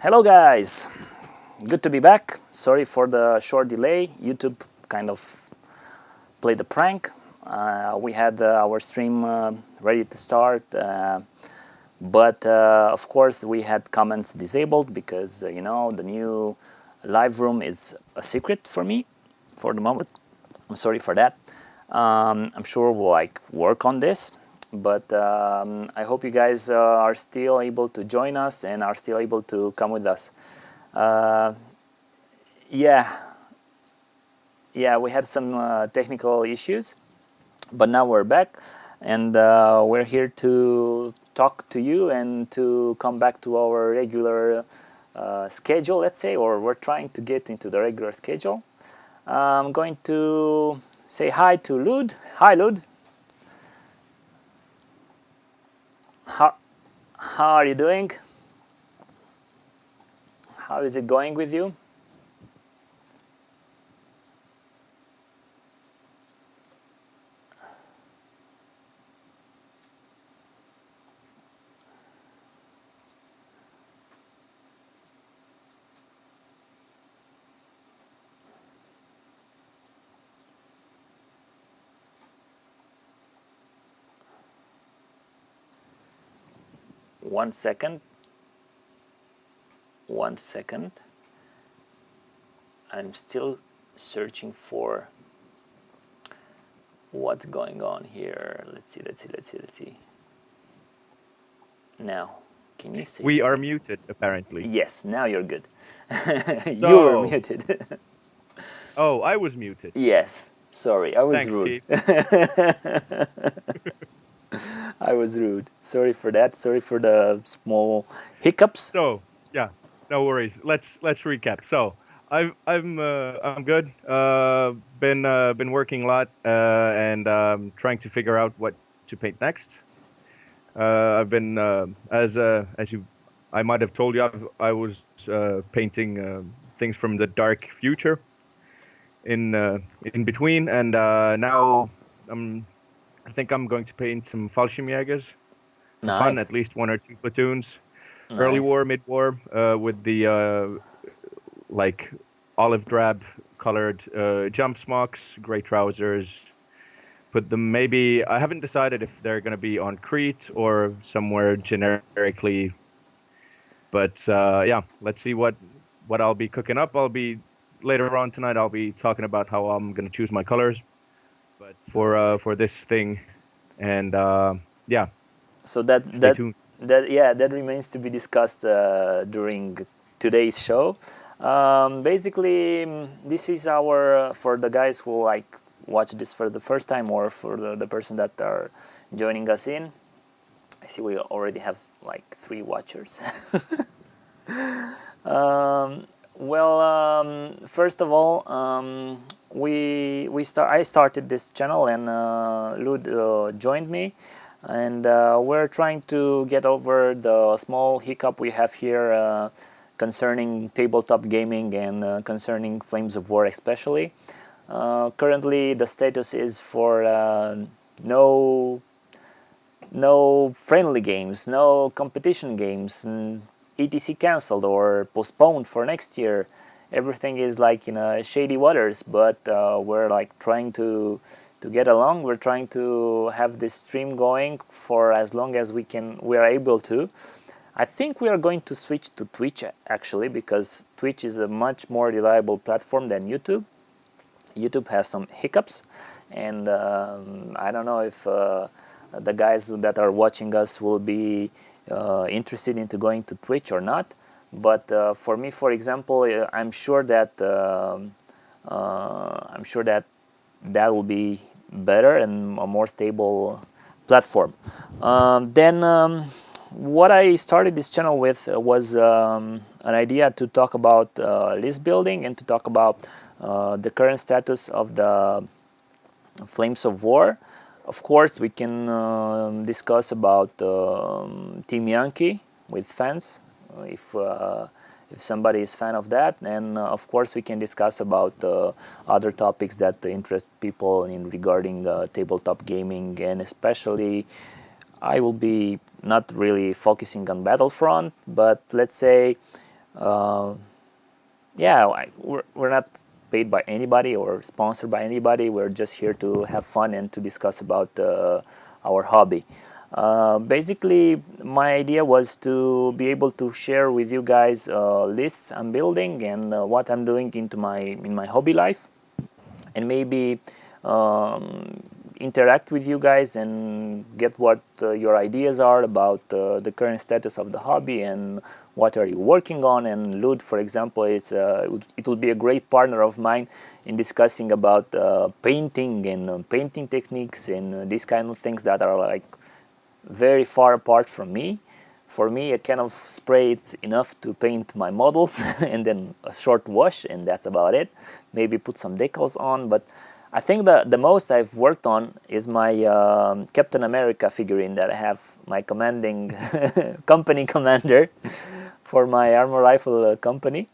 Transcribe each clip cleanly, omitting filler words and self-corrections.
Hello guys, good to be back. Sorry for the short delay. YouTube kind of played a prank. We had our stream ready to start, but of course we had comments disabled because the new live room is a secret for me for the moment. I'm sorry for that. I'm sure we'll work on this, but I hope you guys are still able to join us and are still able to come with us. Yeah, we had some technical issues, but now we're back, and we're here to talk to you and to come back to our regular schedule, let's say, or we're trying to get into the regular schedule. I'm going to say hi to Lud. Hi, Lud. How are you doing? How is it going with you? One second. I'm still searching for what's going on here. Let's see. Now, can you say We something? are muted, apparently. Yes, now you're good. So, You were muted. Oh, I was muted. Yes, sorry, I was Thanks, rude. Steve. I was rude. Sorry for that. Sorry for the small hiccups. So, yeah, no worries. Let's recap. So, I'm good. Been working a lot and trying to figure out what to paint next. I've been as you, I might have told you, I was painting things from the dark future in between, and now I think I'm going to paint some Fallschirmjägers for fun, Nice. at least one or two platoons. Early Nice. war, mid war, with the like olive drab colored jump smocks, gray trousers. Put them maybe, I haven't decided if they're going to be on Crete or somewhere generically. But yeah, let's see what I'll be cooking up. Later on tonight, I'll be talking about how I'm going to choose my colors. But for this thing, and yeah, So stay tuned. that remains to be discussed during today's show. Basically, this is our for the guys who watch this for the first time, or for the person that are joining us in. I see we already have 3 watchers. First of all, I started this channel, and Lud joined me, and we're trying to get over the small hiccup we have here concerning tabletop gaming and concerning Flames of War especially. Currently, the status is for no friendly games, no competition games, etc. cancelled or postponed for next year. Everything is in shady waters, but we're trying to get along. We're trying to have this stream going for as long as we are able to. I think we are going to switch to Twitch actually, because Twitch is a much more reliable platform than YouTube. YouTube has some hiccups, and I don't know if the guys that are watching us will be interested into going to Twitch or not. But for me, for example, I'm sure that that will be better and a more stable platform. Then what I started this channel with was an idea to talk about list building and to talk about the current status of the Flames of War. Of course, we can discuss about Team Yankee with fans, if somebody is fan of that, and of course we can discuss about other topics that interest people in regarding tabletop gaming, and especially I will be not really focusing on Battlefront, but let's say Uh, yeah, we're not paid by anybody or sponsored by anybody. We're just here to have fun and to discuss about our hobby. Basically, my idea was to be able to share with you guys lists I'm building and what I'm doing in my hobby life, and maybe interact with you guys and get what your ideas are about the current status of the hobby and what are you working on. And Lud, for example, it will be a great partner of mine in discussing about painting and painting techniques and these kind of things that are like very far apart from me. For me, a can of spray is enough to paint my models and then a short wash, and that's about it. Maybe put some decals on, but I think the most I've worked on is my Captain America figurine that I have, my commanding company commander for my armor rifle company.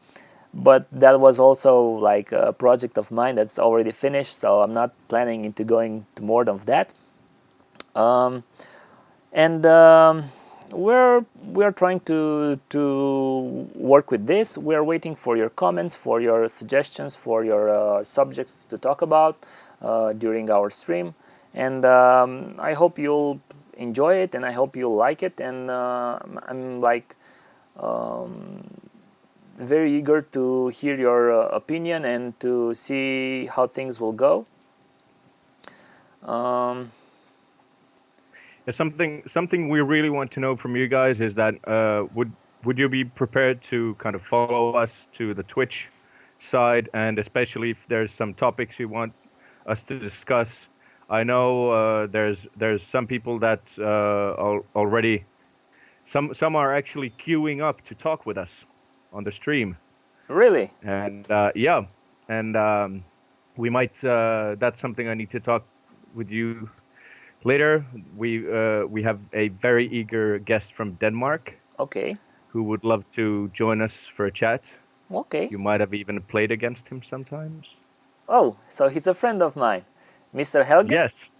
But that was also like a project of mine that's already finished, so I'm not planning into going to more of that. And we're trying to work with this. We're waiting for your comments, for your suggestions, for your subjects to talk about during our stream. And I hope you'll enjoy it, and I hope you'll like it. And I'm like very eager to hear your opinion and to see how things will go. Something we really want to know from you guys is that would you be prepared to kind of follow us to the Twitch side, and especially if there's some topics you want us to discuss. I know there's some people that already some are actually queuing up to talk with us on the stream. Really? And yeah, and we might. That's something I need to talk with you later. We have a very eager guest from Denmark. Okay. Who would love to join us for a chat. Okay. You might have even played against him sometimes. Oh, so he's a friend of mine, Mr. Helge. Yes.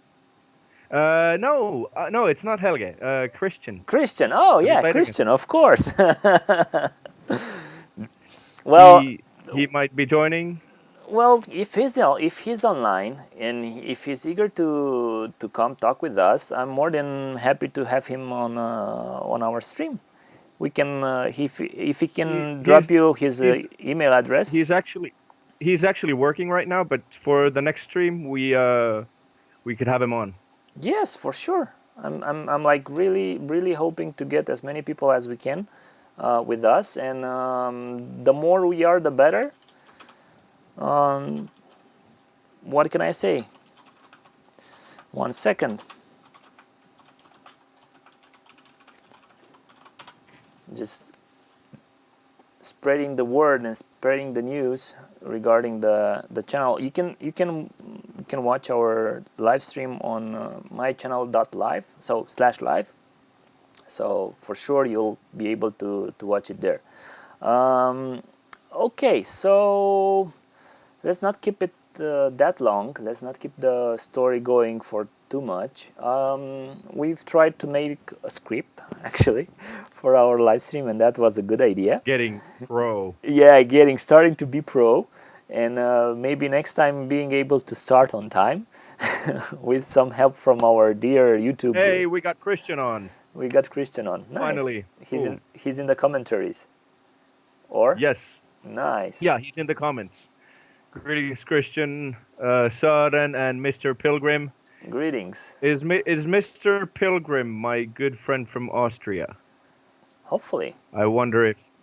No, it's not Helge. Christian. Christian. Oh, yeah, Christian, of course. Well, he might be joining. Well, if he's online and if he's eager to come talk with us, I'm more than happy to have him on our stream. We can if he can drop you his email address. He's actually working right now, but for the next stream we could have him on. Yes, for sure. I'm like really hoping to get as many people as we can with us, and the more we are, the better. What can I say? 1 second. Just spreading the word and spreading the news regarding the channel. You can watch our live stream on mychannel.live, so /live. So for sure you'll be able to watch it there. Okay, so let's not keep it that long. Let's not keep the story going for too much. We've tried to make a script actually for our live stream, and that was a good idea. Getting pro. Yeah, starting to be pro, and maybe next time being able to start on time with some help from our dear YouTube. Hey, we got Christian on. We got Christian on. Nice. Finally, he's in the commentaries. Or yes. Nice. Yeah, he's in the comments. Greetings, Christian, Søren, and Mr. Pilgrim. Greetings. Is Mr. Pilgrim my good friend from Austria? Hopefully. I wonder if.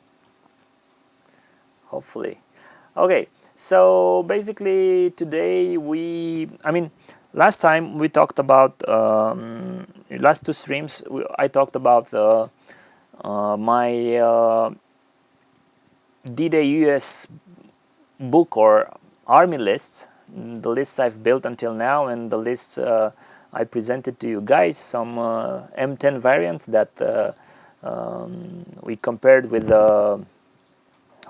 Hopefully. Okay, so basically today last time we talked about, last two streams, I talked about my D-Day US book or army lists, the lists I've built until now, and the lists I presented to you guys, some M10 variants that we compared with the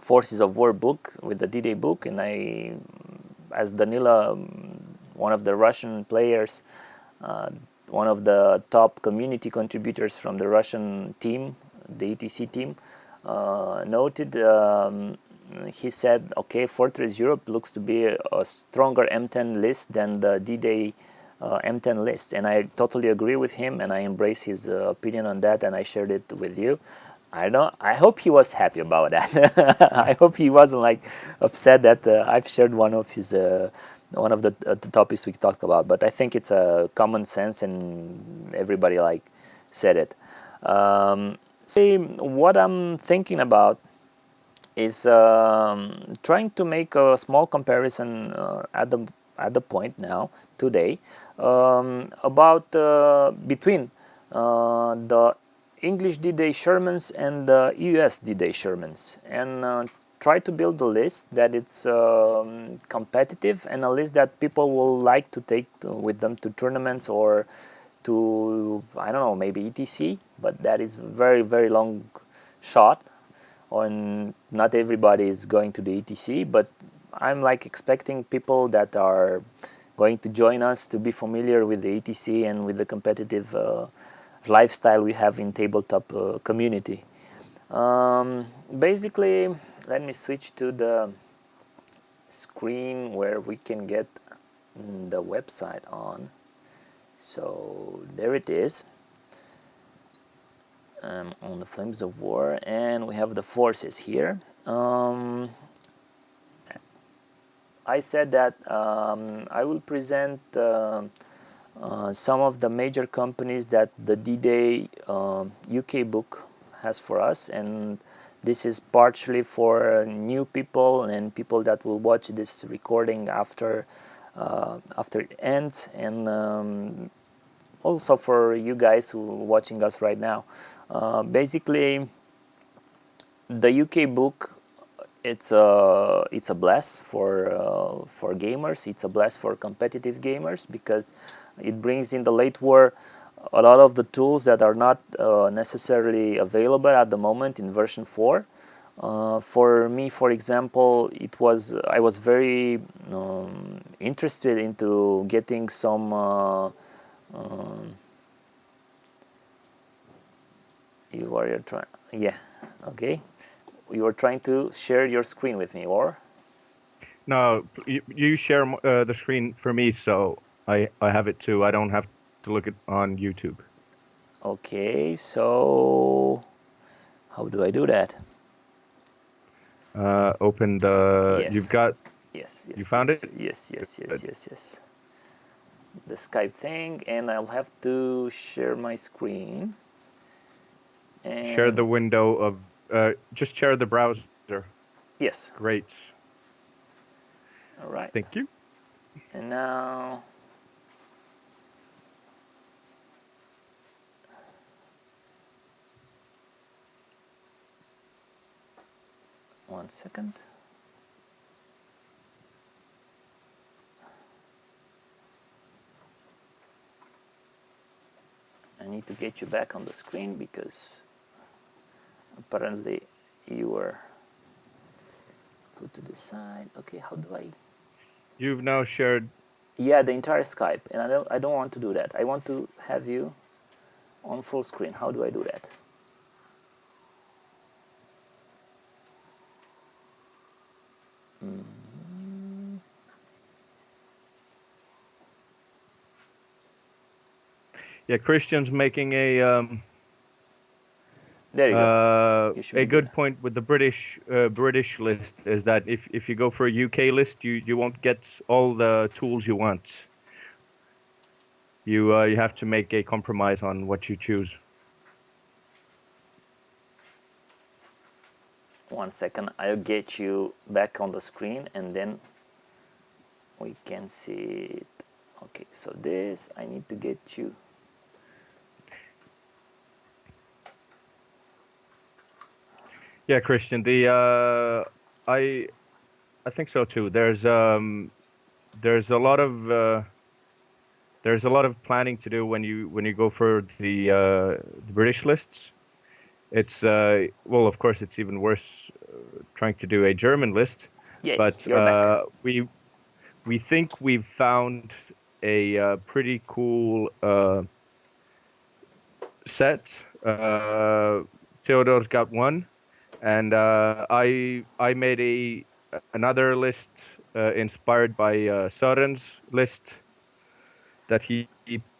Forces of War book, with the D-Day book, and I, as Danila, one of the Russian players, one of the top community contributors from the Russian team, the ETC team, noted. He said, okay, Fortress Europe looks to be a stronger M10 list than the D-Day M10 list, and I totally agree with him, and I embrace his opinion on that, and I shared it with you. I hope he was happy about that. I hope he wasn't like upset that I've shared one of the topics we talked about. But I think it's a common sense, and everybody like said it. See, what I'm thinking about is trying to make a small comparison at the point now today about between the English D-Day Shermans and the US D-Day Shermans, and try to build a list that it's competitive, and a list that people will like to take with them to tournaments or to, I don't know, maybe ETC, but that is very, very long shot. On not everybody is going to the ETC, but I'm like expecting people that are going to join us to be familiar with the ETC and with the competitive lifestyle we have in tabletop community. Basically, let me switch to the screen where we can get the website on. So there it is. On the Flames of War, and we have the forces here. I said that I will present some of the major companies that the D-Day UK book has for us, and this is partially for new people and people that will watch this recording after it ends, and also for you guys who are watching us right now. Basically, the UK book, it's a blast for gamers. It's a blast for competitive gamers because it brings in the late war a lot of the tools that are not necessarily available at the moment in version 4. For me, for example, I was very interested into getting some you were trying to share your screen with me, or? No, you share the screen for me, so I have it too. I don't have to look it on YouTube. Okay, so how do I do that? Open the. Yes. You've got. Yes. You found yes, it? Yes. The Skype thing, and I'll have to share my screen. And share the window of. Just share the browser. Yes. Great. All right. Thank you. And now. One second. I need to get you back on the screen because apparently you were put to the side. Okay, how do I? You've now shared. Yeah, the entire Skype, and I don't want to do that. I want to have you on full screen. How do I do that? Yeah, Christian's making a. There you go. A good point with the British list is that if you go for a UK list, you won't get all the tools you want. You have to make a compromise on what you choose. One second, I'll get you back on the screen and then we can see it. Okay, so this, I need to get you. Yeah, Christian, I think so too. There's a lot of planning to do when you go for the British lists. It's well, of course, it's even worse trying to do a German list. Yay, but you're back. we think we've found a pretty cool set. Theodore's got one. and I made another list inspired by Søren's list that he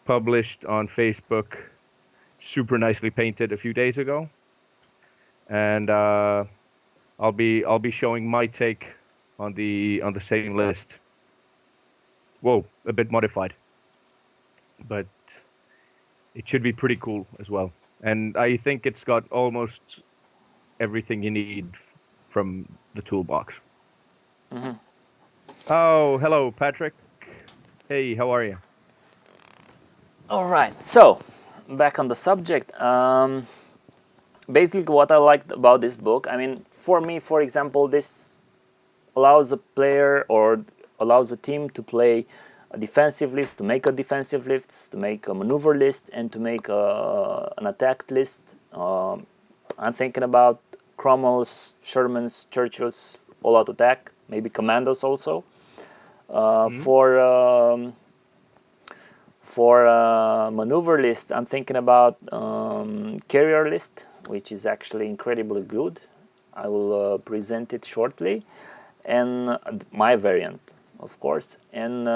published on Facebook, super nicely painted a few days ago, and I'll be showing my take on the same list. Whoa, a bit modified, but it should be pretty cool as well. And I think it's got almost everything you need from the toolbox. Oh, hello, Patrick. Hey, how are you? All right, so back on the subject. Basically, what I liked about this book, I mean, for me, for example, this allows a player or allows a team to play a defensive list, to make a defensive list, to make a maneuver list, and to make an attack list. I'm thinking about Cromwell's, Sherman's, Churchill's all-out attack, maybe Commandos also. For maneuver list, I'm thinking about carrier list, which is actually incredibly good. I will present it shortly, and my variant, of course. And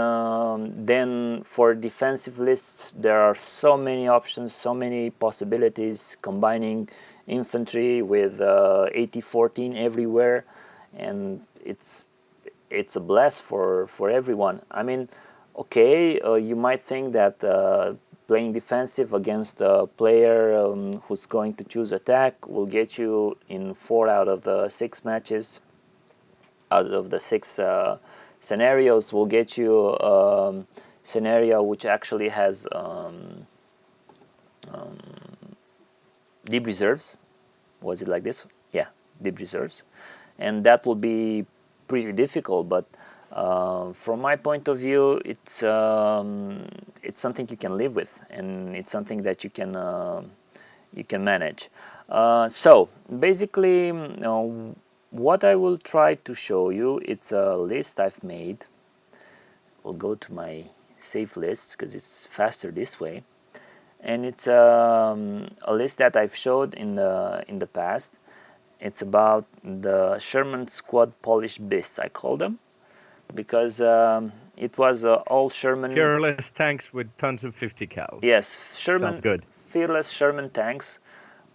then for defensive lists, there are so many options, so many possibilities, combining infantry with AT-14 everywhere, and it's a blast for everyone. I mean, okay, you might think that playing defensive against a player who's going to choose attack will get you in 4 out of the 6 matches, out of the 6 scenarios, will get you scenario which actually has deep reserves. Was it like this? Yeah, deep reserves. And that will be pretty difficult, but from my point of view, it's something you can live with, and it's something that you can manage. So basically, what I will try to show you, it's a list I've made. I'll go to my save lists because it's faster this way, and it's a list that I've showed in the past. It's about the Sherman Squad Polish Beasts, I call them, because it was all Sherman. Fearless tanks with tons of 50 cals. Yes, Sherman. Sounds good. Fearless Sherman tanks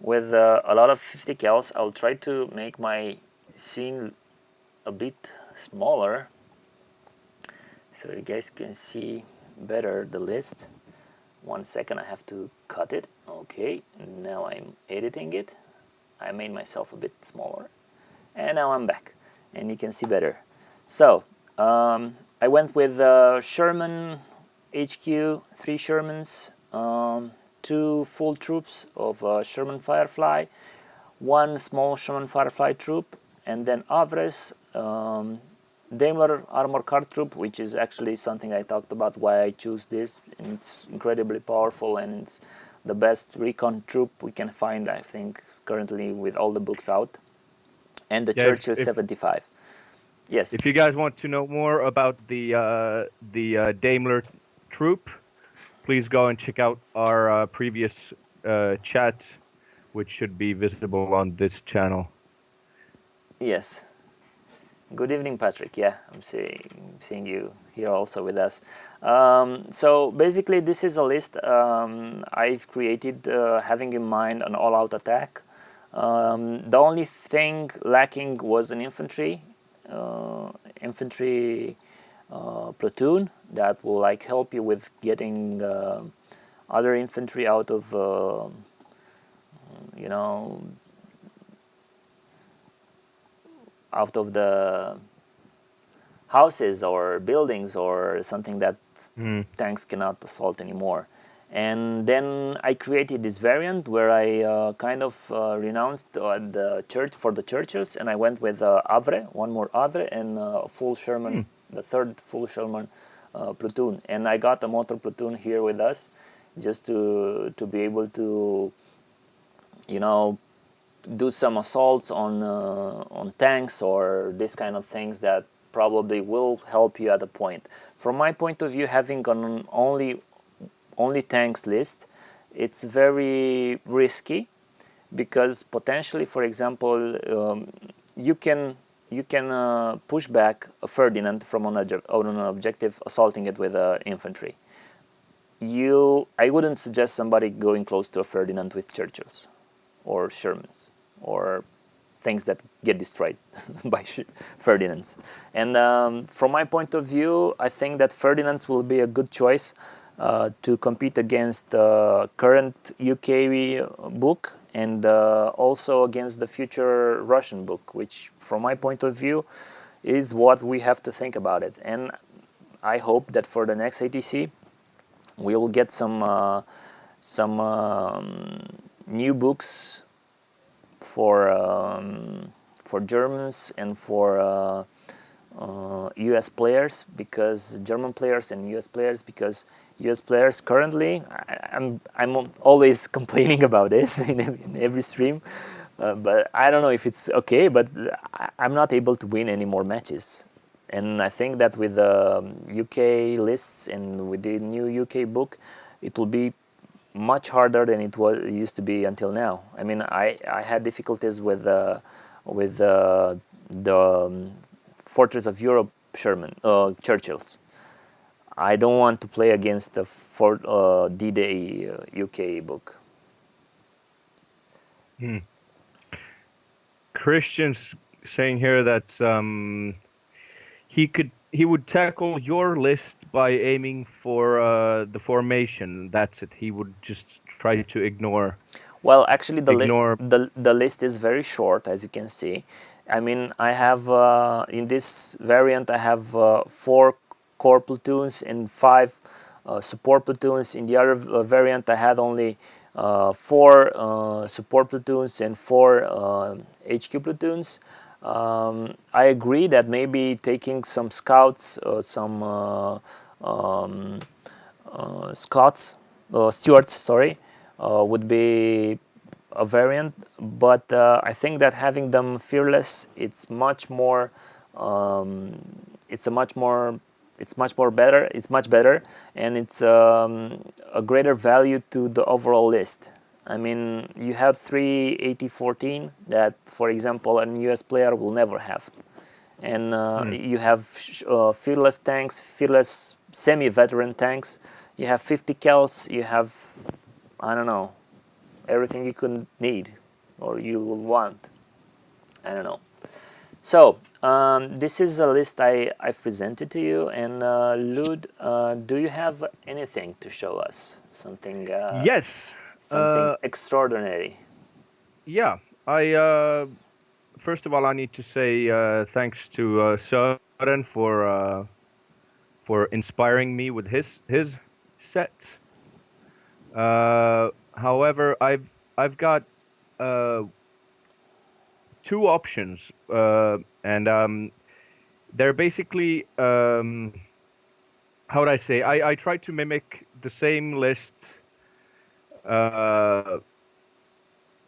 with a lot of 50 cals. I'll try to make my scene a bit smaller so you guys can see better the list. 1 second, I have to cut it. Okay, now I'm editing it. I made myself a bit smaller, and now I'm back, and you can see better. So I went with Sherman HQ, 3 Shermans, 2 full troops of Sherman Firefly, 1 small Sherman Firefly troop, and then Avres, Daimler Armor Car Troop, which is actually something I talked about why I choose this. It's incredibly powerful, and it's the best recon troop we can find, I think, currently with all the books out. And the Churchill 75. Yes. If you guys want to know more about the Daimler troop, please go and check out our previous chat, which should be visible on this channel. Yes. Good evening, Patrick. Yeah, I'm seeing you here also with us. So basically, this is a list I've created having in mind an all-out attack. The only thing lacking was an infantry platoon that will help you with getting other infantry out of out of the houses or buildings or something that tanks cannot assault anymore. And then I created this variant where I kind of renounced the church for the Churchills, and I went with Avre, 1 more Avre, and full Sherman, the 3rd full Sherman platoon. And I got a motor platoon here with us, just to be able to, do some assaults on tanks or this kind of things that probably will help you at a point. From my point of view, having an only tanks list, it's very risky because potentially, for example, you can push back a Ferdinand from on an objective, assaulting it with infantry. I wouldn't suggest somebody going close to a Ferdinand with Churchills or Shermans or things that get destroyed by Ferdinands. And from my point of view, I think that Ferdinands will be a good choice to compete against the current UK book and also against the future Russian book, which from my point of view is what we have to think about it. And I hope that for the next ATC we will get some new books for Germans and for US players, because German players and US players, because US players currently, I'm always complaining about this in every stream, but I don't know if it's okay, but I'm not able to win any more matches. And I think that with the UK lists and with the new UK book, it will be much harder than it used to be until now. I mean, I had difficulties with the Fortress of Europe Churchills. I don't want to play against the D-Day UK book. Christian's saying here that he would tackle your list by aiming for the formation. That's it. He would just try to ignore. Well, actually, the list is very short, as you can see. I mean, I have in this variant I have 4 core platoons and 5 support platoons. In the other variant, I had only 4 support platoons and 4 HQ platoons. I agree that maybe taking some scouts, stewards, sorry, would be a variant, but I think that having them fearless, it's much better. It's much better, and it's a greater value to the overall list. I mean, you have 3 AT-14 that, for example, a US player will never have. And you have fearless tanks, fearless semi-veteran tanks. You have 50 Kels, you have, I don't know, everything you could need or you will want. I don't know. So, this is a list I've presented to you. And Lud, do you have anything to show us? Something... yes. Something extraordinary. Yeah, first of all, I need to say thanks to Søren for inspiring me with his set. However, I've got 2 options, and they're basically how would I say? I tried to mimic the same list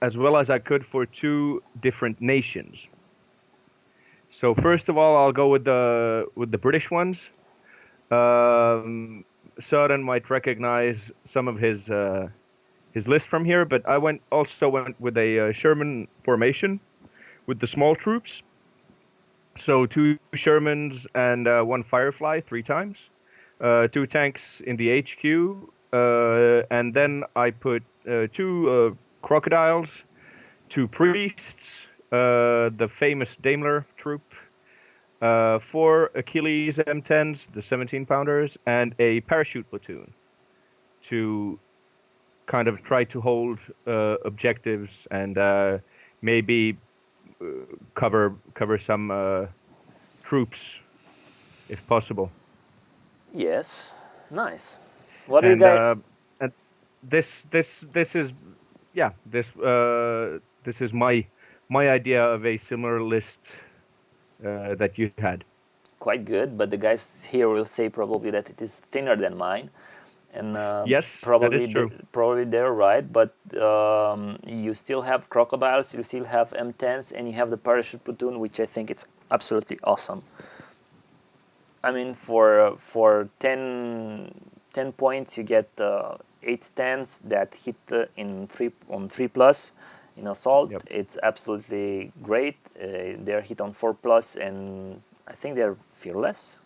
as well as I could for 2 different nations. So first of all, I'll go with the British ones. Søren might recognize some of his list from here, but I also went with a Sherman formation with the small troops. So 2 Shermans and 1 Firefly 3 times, 2 tanks in the HQ. And then I put 2 crocodiles, 2 priests, the famous Daimler troop, 4 Achilles M10s, the 17-pounders, and a parachute platoon to kind of try to hold objectives and maybe cover some troops if possible. Yes, nice. What do you guys? And this is this is my idea of a similar list that you had. Quite good, but the guys here will say probably that it is thinner than mine, and yes, probably that is true. Probably they're right. But you still have crocodiles, you still have M10s, and you have the parachute platoon, which I think it's absolutely awesome. I mean, for 10 points, you get 8 stands that hit on 3+. In assault, Yep. it's absolutely great. They're hit on 4+, and I think they're fearless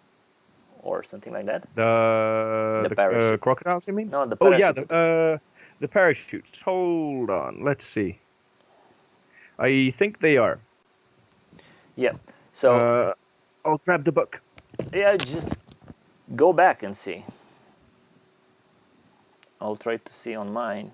or something like that. The The parachute. crocodiles, you mean? No, the Oh yeah, parachute. the parachutes. Hold on, let's see. I think they are. Yeah. So I'll grab the book. yeah, just go back and see. I'll try to see on mine.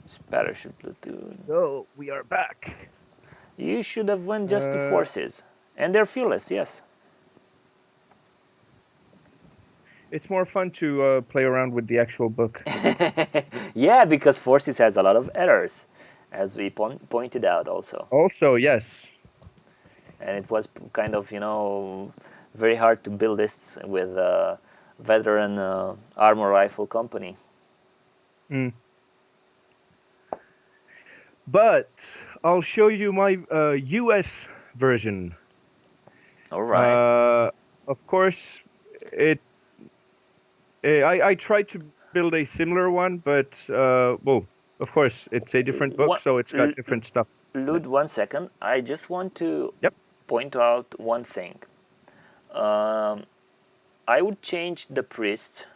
It's parachute platoon. So we are back. You should have went just to forces, and they're fearless. Yes. It's more fun to play around with the actual book. Yeah, because forces has a lot of errors, as we pointed out also. Also, yes. And it was kind of, very hard to build this with a veteran armor rifle company. Mm. But I'll show you my US version. All right. Of course, I tried to build a similar one, but well, of course, it's a different book, so it's got different stuff. Lud, 1 second. I just want to point out one thing. I would change the priest.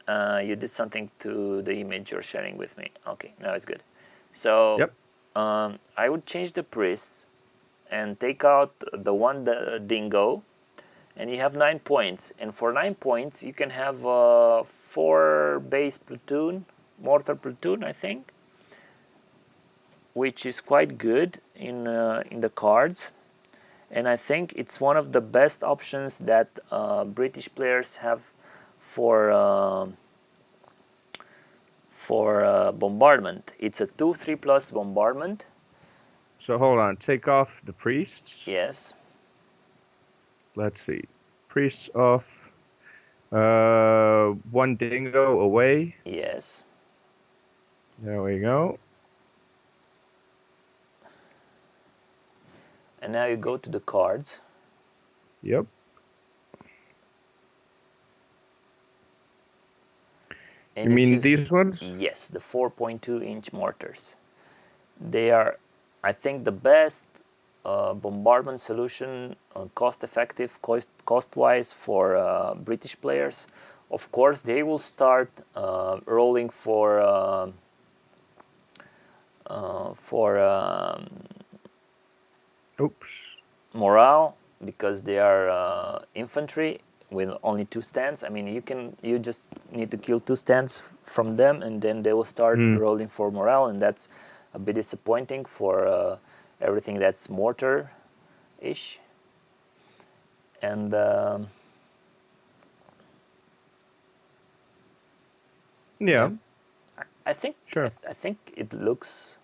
You did something to the image you're sharing with me. Okay, now it's good. So I would change the priest and take out the dingo, and you have 9 points. And for 9 points, you can have 4 base platoon, mortar platoon, I think, which is quite good in the cards. And I think it's one of the best options that British players have for bombardment. It's a 2/3+ bombardment. So hold on, take off the priests. Yes. Let's see, priests off. 1 dingo away. Yes. There we go. And now you go to the cards. Yep. And you mean choose, these ones? Yes, the 4.2-inch mortars. They are, I think, the best bombardment solution, cost-effective, cost-wise for British players. Of course, they will start rolling for morale, because they are infantry with only 2 stands. I mean, you just need to kill 2 stands from them, and then they will start rolling for morale, and that's a bit disappointing for everything that's mortar-ish. And yeah. I think Sure. I think it looks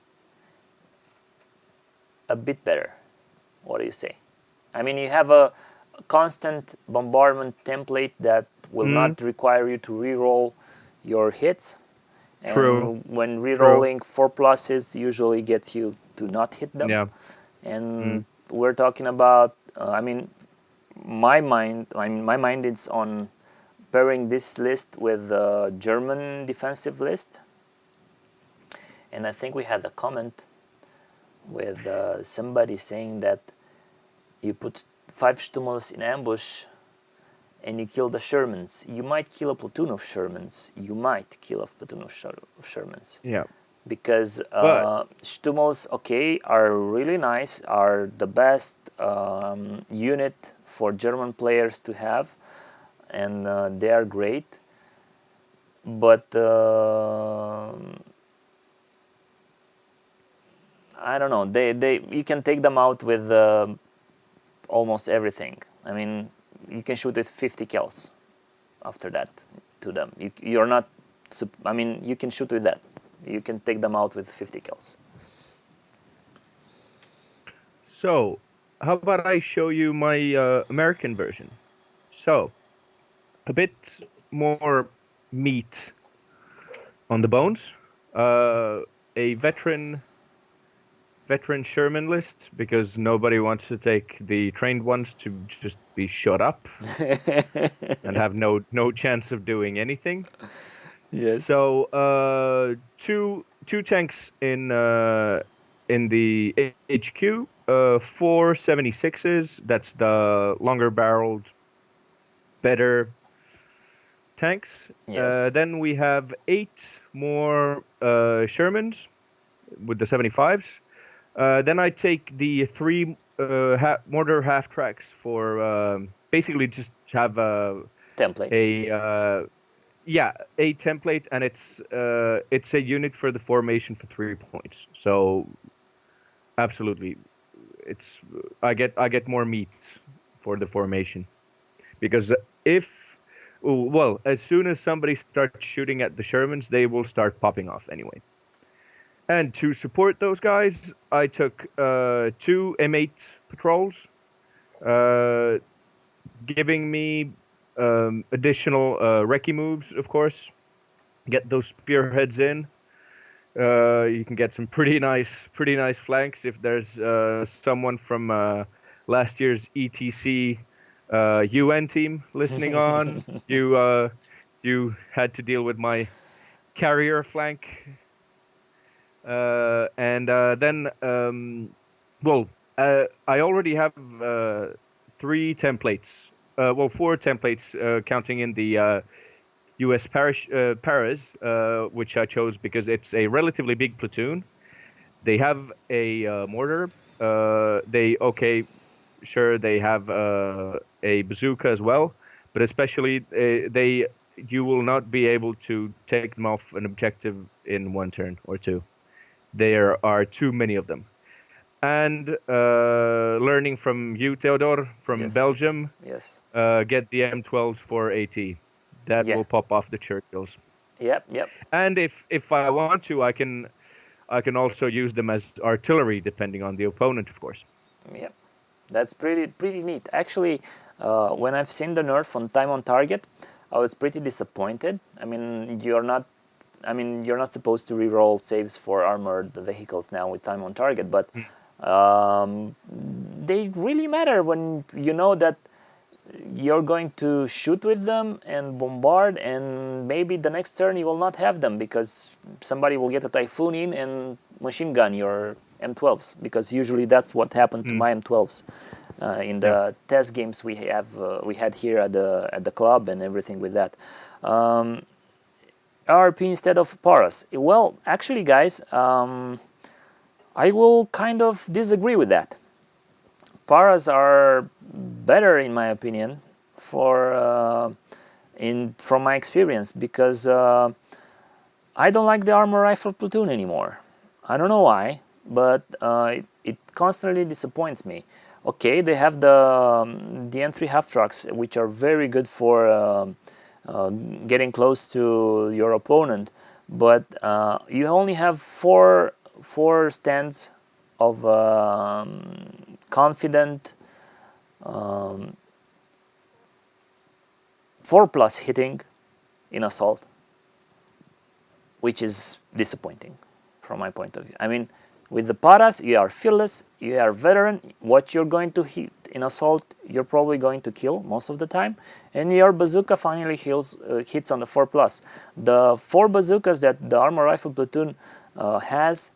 a bit better. What do you say? I mean, you have a constant bombardment template that will not require you to re-roll your hits. And True. when re-rolling 4+s usually gets you to not hit them. Yeah. And we're talking about, I mean, my mind is on pairing this list with the German defensive list. And I think we had a comment with somebody saying that you put 5 Stummels in ambush and you kill the Shermans. You might kill a platoon of Shermans. Yeah. Because Stummels, okay, are really nice, are the best unit for German players to have, and they are great. But I don't know. You can take them out with almost everything. I mean, you can shoot with 50 kills after that to them. You're not. I mean, you can shoot with that. You can take them out with 50 kills. So, how about I show you my American version? So, a bit more meat on the bones. A veteran veteran Sherman list because nobody wants to take the trained ones to just be shut up and have no chance of doing anything. Yes. So two tanks in the HQ, 476s. That's the longer barreled, better tanks. Yes. Then we have 8 more Shermans with the 75s. Then I take the 3 mortar half tracks for basically just have Template. a yeah, a template, and it's a unit for the formation for 3 points. So absolutely, it's I get more meat for the formation because if well, as soon as somebody starts shooting at the Shermans, they will start popping off anyway. And to support those guys, I took 2 M8 patrols, uh, giving me additional recce moves, of course. Get those spearheads in. You can get some pretty nice flanks if there's someone from last year's ETC UN team listening on. You had to deal with my carrier flank, and then well, I already have 3 templates. Well, 4 templates, counting in the U.S. Paris, which I chose because it's a relatively big platoon. They have a mortar. Sure, they have a bazooka as well, but especially you will not be able to take them off an objective in 1 turn or 2. There are too many of them. And learning from you, Theodore, from Yes. Belgium, Yes. get the M12s for AT. That Yeah. will pop off the Churchills. Yep. Yep. And if I want to, I can also use them as artillery, depending on the opponent, of course. Yep. That's pretty neat. Actually, when I've seen the nerf on time on target, I was pretty disappointed. I mean, you're not supposed to reroll saves for armored vehicles now with time on target, but they really matter when you know that you're going to shoot with them and bombard, and maybe the next turn you will not have them because somebody will get a typhoon in and machine gun your M12s, because usually that's what happened to my M12s in Yeah. the test games we had here at the club and everything with that. RP instead of Paras. Well, actually, guys, I will kind of disagree with that. Paras are better, in my opinion, from my experience, because I don't like the armor rifle platoon anymore. I don't know why, but it constantly disappoints me. Okay, they have the N3 half trucks, which are very good for getting close to your opponent, but you only have four stands of confident 4+ hitting in assault, which is disappointing from my point of view. I mean, with the Paras, you are fearless, you are veteran. What you're going to hit in assault, you're probably going to kill most of the time, and your bazooka finally hits on the 4+. The 4 bazookas that the armor rifle platoon has,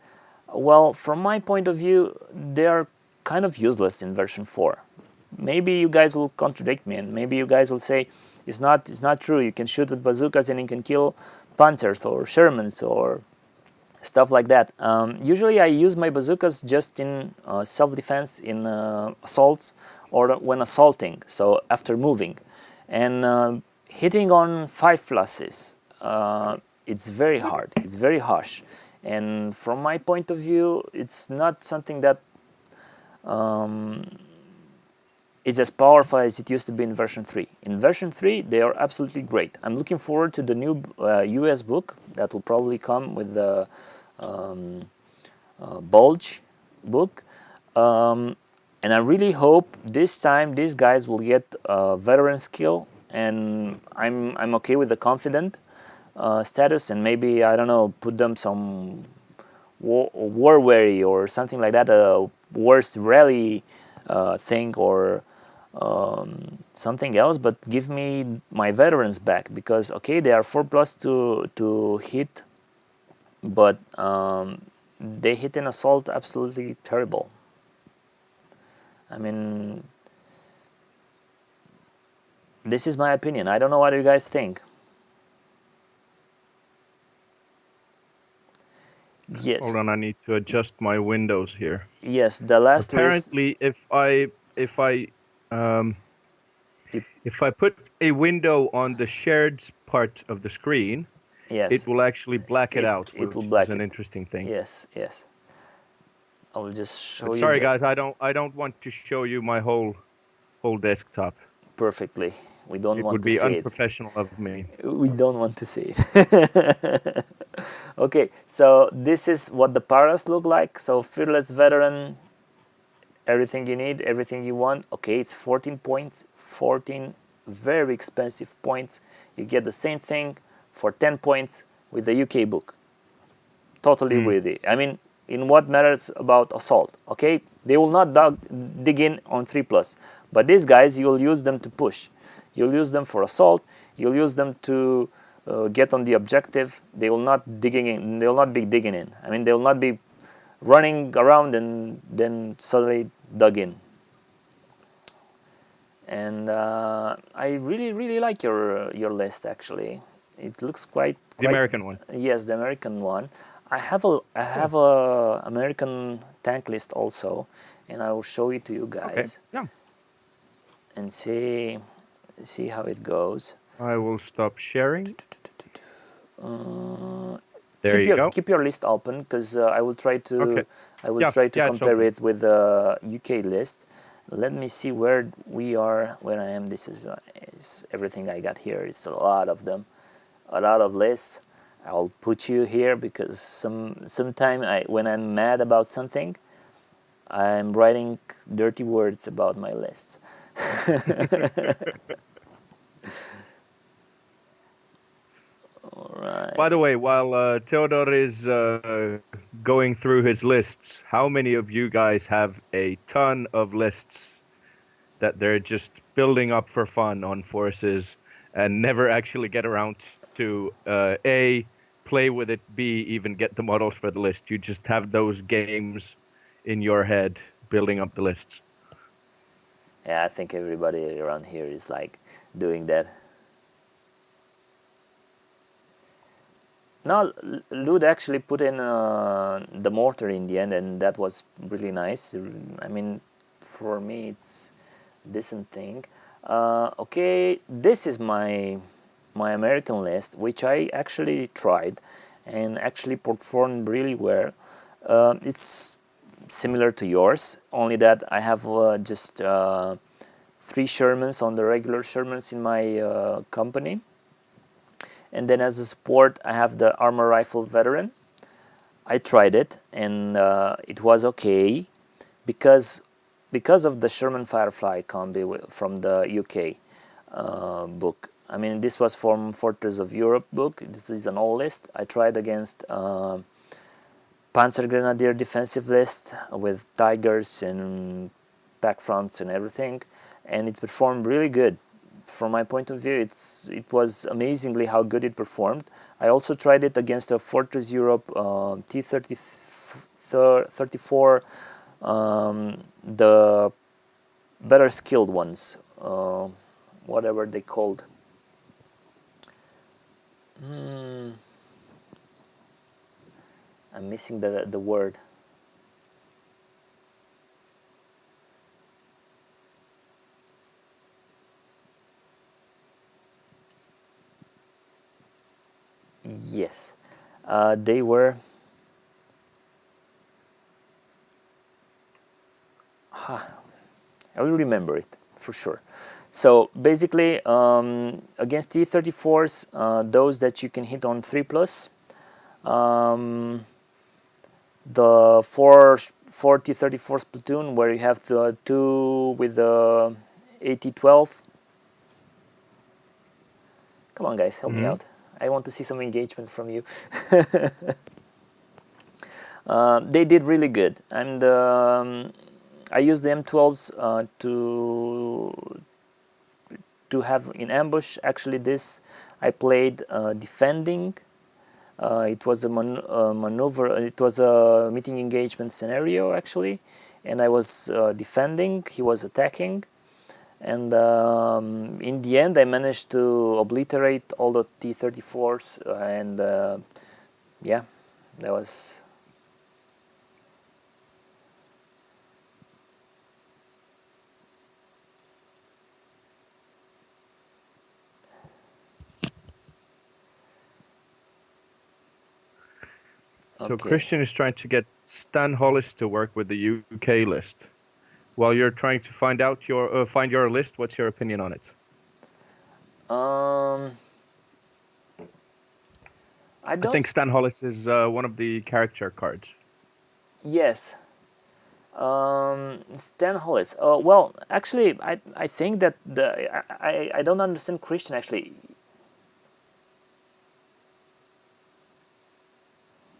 well, from my point of view, they are kind of useless in version 4. Maybe you guys will contradict me, and maybe you guys will say it's not true. You can shoot with bazookas and you can kill Panthers or Shermans or stuff like that. Usually I use my bazookas just in self-defense, in assaults, or when assaulting, so after moving. And hitting on 5+s, it's very hard, it's very harsh. And from my point of view, it's not something that is as powerful as it used to be in version 3. In version 3, they are absolutely great. I'm looking forward to the new US book that will probably come with the Bulge book. And I really hope this time these guys will get veteran skill, and I'm okay with the confident status, and maybe, I don't know, put them some war weary or something like that, a worse rally thing or something else, but give me my veterans back, because okay, they are 4+ to hit, but they hit an assault absolutely terrible. I mean, this is my opinion. I don't know what you guys think. Yes. Hold on, I need to adjust my windows here. Yes, the last list. Apparently, if I put a window on the shared part of the screen, Yes. it will actually black it out, It will which black is an it. interesting thing. Yes, yes. I will just show But you sorry, guys, I don't want to show you my whole desktop. perfectly. We don't It want would to be see it. unprofessional of me. We don't want to see it. Okay, so this is what the paras look like. So fearless veteran, everything you need, everything you want. Okay, it's 14 points, 14 very expensive points. You get the same thing for 10 points with the UK book. Totally worthy. I mean, in what matters about assault, okay? They will not dig in on 3+, but these guys, you'll use them to push. You'll use them for assault. You'll use them to get on the objective. They will not digging in. They will not be digging in. I mean, they will not be running around and then suddenly dug in. And I really like your list, actually. It looks quite The American one. Yes, the American one. I have a American tank list also, and I will show it to you guys. Okay. Yeah. And see how it goes. I will stop sharing. There you go. Keep your list open, because I will try to compare open. it with the UK list. Let me see where we are, where I am. This is everything I got here. It's a lot of them, a lot of lists. I'll put you here because sometime when I'm mad about something, I'm writing dirty words about my lists. All right. By the way, while Theodore is going through his lists, how many of you guys have a ton of lists that they're just building up for fun on forces and never actually get around to A, play with it, B, even get the models for the list? You just have those games in your head building up the lists. Yeah, I think everybody around here is like doing that. Now, Lud actually put in the mortar in the end, and that was really nice. I mean, for me, it's a decent thing. Okay, this is my American list, which I actually tried and actually performed really well. It's similar to yours, only that I have just 3 Shermans on the regular Shermans in my company. And then as a support, I have the armor rifle veteran. I tried it, and it was okay because of the Sherman Firefly combi from the UK book. I mean, this was from Fortress of Europe book. This is an old list. I tried against Panzer Grenadier defensive list with Tigers and back fronts and everything, and it performed really good. From my point of view, it was amazingly how good it performed. I also tried it against a Fortress Europe T-34, the better skilled ones, whatever they called. I'm missing the word. Yes, they were. I will remember it for sure. So basically, against T-34s, those that you can hit on 3+, the 4 T-34s platoon, where you have the 2 with the AT-12. Come on, guys, help me out. I want to see some engagement from you. They did really good, and I used the M12s to have in ambush. Actually, this I played defending. It was a maneuver. It was a meeting engagement scenario actually, and I was defending. He was attacking, and in the end, I managed to obliterate all the T-34s, and yeah, that was. So Okay. Christian is trying to get Stan Hollis to work with the UK list. While you're trying to find your list, what's your opinion on it? I I don't. think Stan Hollis is one of the character cards. Yes. Stan Hollis. Well, actually, I think that I don't understand Christian actually.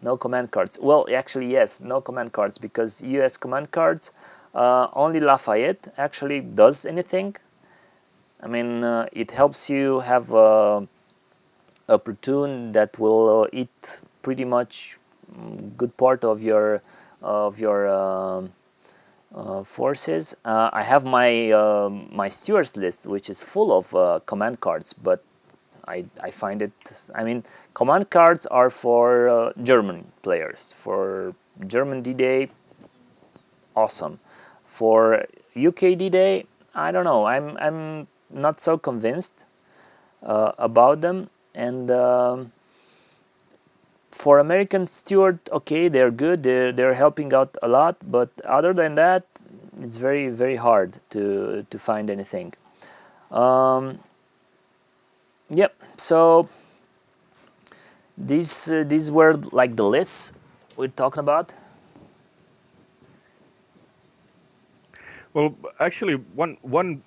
No command cards. Well, actually, yes, no command cards because US command cards, only Lafayette actually does anything. I mean, it helps you have a platoon that will eat pretty much good part of your forces. I have my stewards list, which is full of command cards, but I find it. I mean, command cards are for German players. For German D-Day, awesome. For UK D-Day, I don't know. I'm not so convinced about them. And for American Steward, okay, they're good. They're helping out a lot. But other than that, it's very hard to find anything. Yep. So these were like the lists we're talking about. Well, actually, one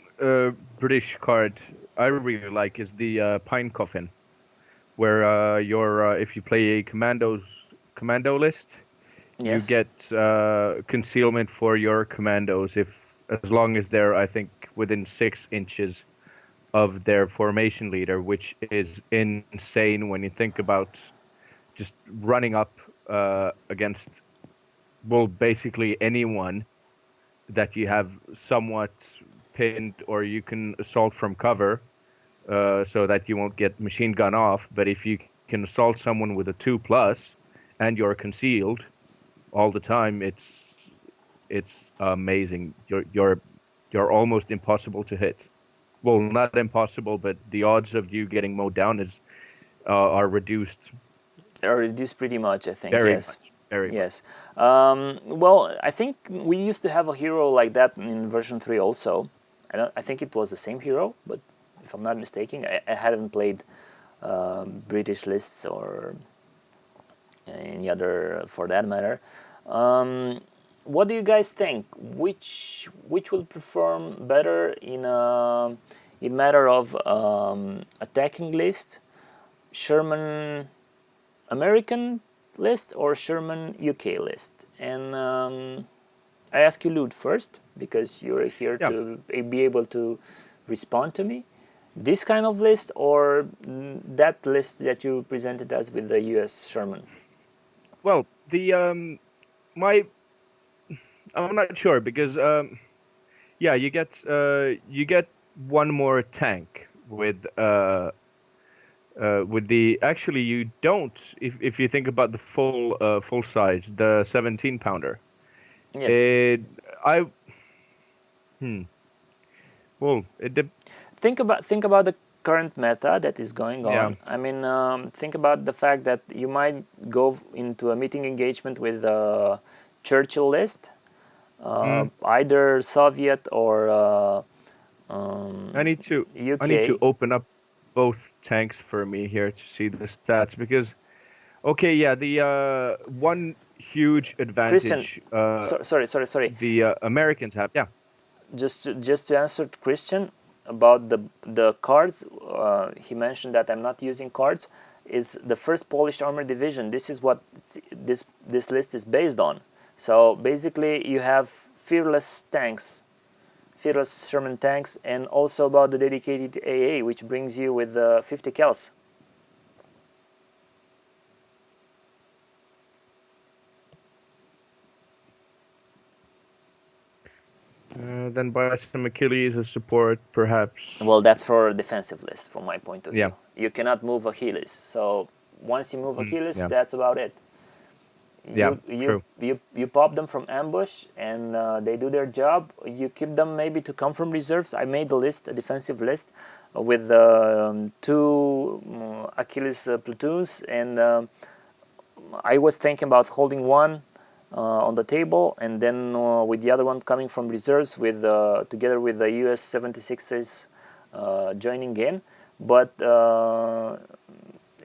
British card I really like is the Pine Coffin, where if you play a commando list, you Yes. get concealment for your commandos as long as they're, I think, within 6 inches of their formation leader, which is insane when you think about just running up against, well, basically anyone that you have somewhat pinned, or you can assault from cover so that you won't get machine gun off. But if you can assault someone with a 2+ and you're concealed all the time, it's amazing. You're almost impossible to hit. Well, not impossible, but the odds of you getting mowed down are reduced. They're reduced pretty much, I think. Very Yes. much. Very much. Yes. Well, I think we used to have a hero like that in version 3 also. I think it was the same hero, but if I'm not mistaken, I hadn't played British lists or any other for that matter. What do you guys think? Which will perform better in matter of attacking list? Sherman American list or Sherman UK list? And I ask you, Lud, first because you're here to be able to respond to me. This kind of list or that list that you presented us with the US Sherman? Well, I'm not sure because you get one more tank with the, actually you don't, if you think about the full size, the 17 pounder. Yes. Well, think about the current meta that is going on. Yeah. I mean, think about the fact that you might go into a meeting engagement with a Churchill list, either Soviet or I need to UK. open up both tanks for me here to see the stats because, okay, yeah, the one huge advantage. Christian, sorry. The Americans have, yeah. Just to answer Christian, about the cards, he mentioned that I'm not using cards. Is the first Polish Armored Division. This is what this list is based on. So basically, you have fearless tanks, fearless Sherman tanks, and also about the dedicated AA, which brings you with 50 cals. Then buy some Achilles as support, perhaps. Well, that's for a defensive list, from my point of view. Yeah. You cannot move Achilles. So once you move Achilles, yeah. that's about it. Yeah, true. You pop them from ambush, and they do their job. You keep them maybe to come from reserves. I made a defensive list, with 2 Achilles platoons, and I was thinking about holding one on the table, and then with the other one coming from reserves, with together with the US 76s joining in. But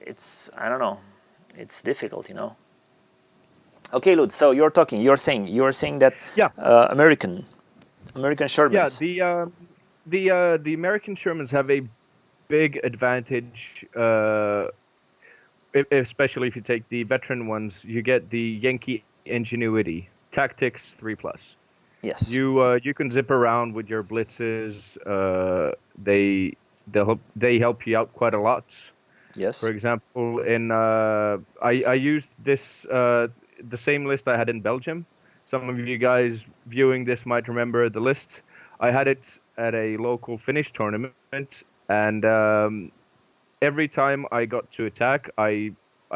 it's, I don't know, it's difficult, you know. Okay, Lud. So you're saying that Yeah. American Shermans. Yeah, the American Shermans have a big advantage, especially if you take the veteran ones. You get the Yankee Ingenuity Tactics 3+. Yes. You can zip around with your blitzes. They help you out quite a lot. Yes. For example, I used this the same list I had in Belgium. Some of you guys viewing this might remember the list. I had it at a local Finnish tournament, and every time I got to attack, I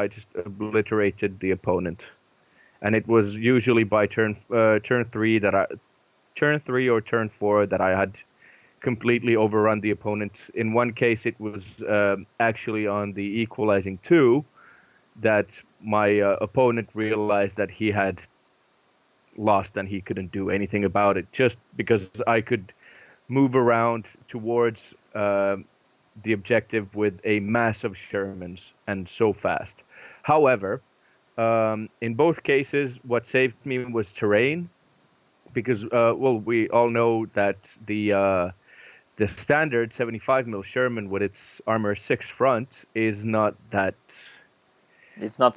just obliterated the opponent, and it was usually by turn 3 turn 3 or turn 4 that I had completely overrun the opponent. In one case, it was actually on the equalizing 2 that my opponent realized that he had lost and he couldn't do anything about it, just because I could move around towards the objective with a mass of Shermans and so fast. However, in both cases, what saved me was terrain, because we all know that the standard 75mm Sherman with its armor 6 front is not that. It's not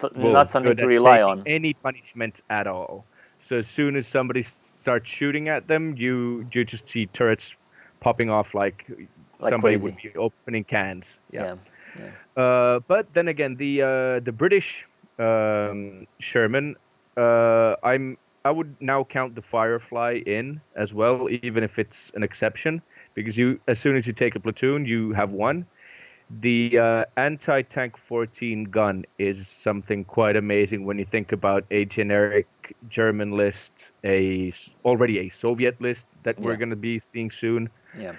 something to rely on. Any punishment at all. So as soon as somebody starts shooting at them, you just see turrets popping off like somebody crazy. would be opening cans. Yeah. But then again, the British Sherman, I would now count the Firefly in as well, even if it's an exception, because as soon as you take a platoon, you have one. The anti-tank 14 gun is something quite amazing when you think about a generic German list, already a Soviet list that we're going to be seeing soon. Yeah.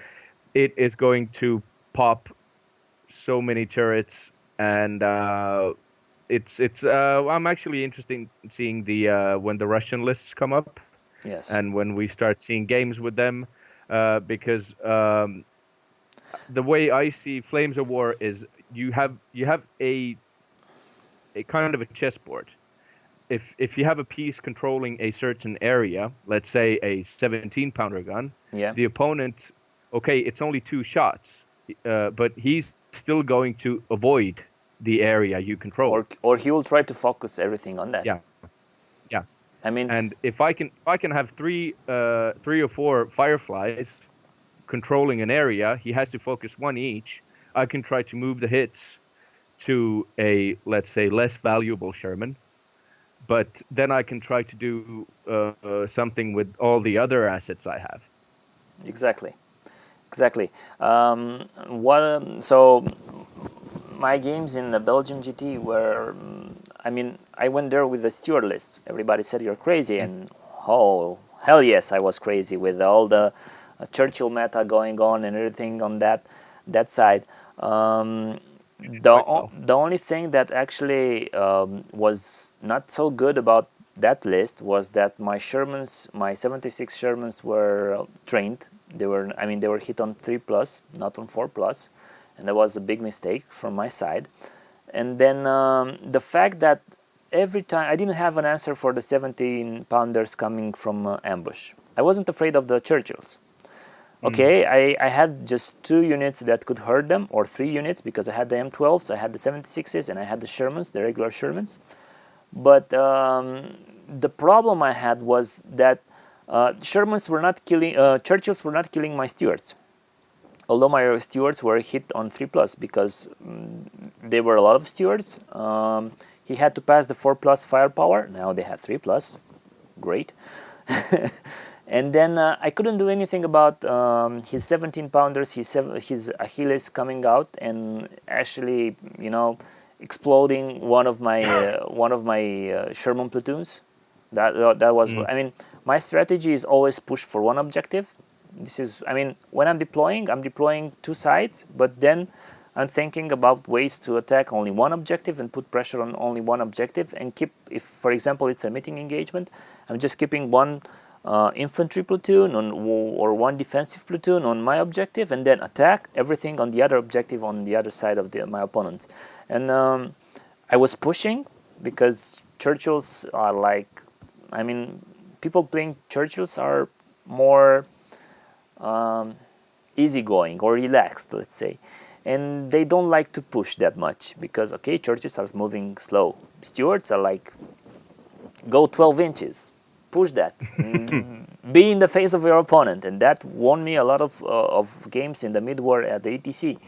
It is going to pop so many turrets, and I'm actually interested in seeing when the Russian lists come up. Yes. And when we start seeing games with them, because the way I see Flames of War is you have a kind of a chessboard. If you have a piece controlling a certain area, let's say a 17-pounder gun, the opponent, okay, it's only 2 shots, but he's still going to avoid the area you control. Or he will try to focus everything on that. Yeah. I mean, and if I can have 3 or 4 Fireflies controlling an area, he has to focus 1 each. I can try to move the hits to a, let's say, less valuable Sherman, but then I can try to do something with all the other assets I have. Exactly. So my games in the Belgium GT were, I went there with the steward list. Everybody said you're crazy, and oh, hell yes, I was crazy with all the Churchill meta going on and everything on that side. The only thing that actually was not so good about that list was that my 76 Shermans were trained. They were hit on 3+, not on 4+, and that was a big mistake from my side. And then the fact that every time I didn't have an answer for the 17-pounders coming from ambush. I wasn't afraid of the Churchills. Okay, I had just 2 units that could hurt them, or 3 units, because I had the M12s, I had the 76s, and I had the Shermans, the regular Shermans. But the problem I had was that Shermans were not killing, Churchills were not killing my Stuarts. Although my Stuarts were hit on 3+, because there were a lot of Stuarts. He had to pass the 4+ firepower. Now they had 3+. Great. And then I couldn't do anything about his 17-pounders, his Achilles coming out and actually, exploding one of my Sherman platoons. That was. I mean, my strategy is always push for one objective. This is. I mean, when I'm deploying 2 sides, but then I'm thinking about ways to attack only one objective and put pressure on only one objective, and keep. If, for example, it's a meeting engagement, I'm just keeping one infantry platoon or one defensive platoon on my objective, and then attack everything on the other objective on the other side of my opponents. And I was pushing because Churchills are like, I mean, people playing Churchills are more easygoing or relaxed, let's say, and they don't like to push that much because, okay, Churchills are moving slow. Stuarts are like, go 12 inches. Push that. Be in the face of your opponent, and that won me a lot of games in the mid-war at the ETC,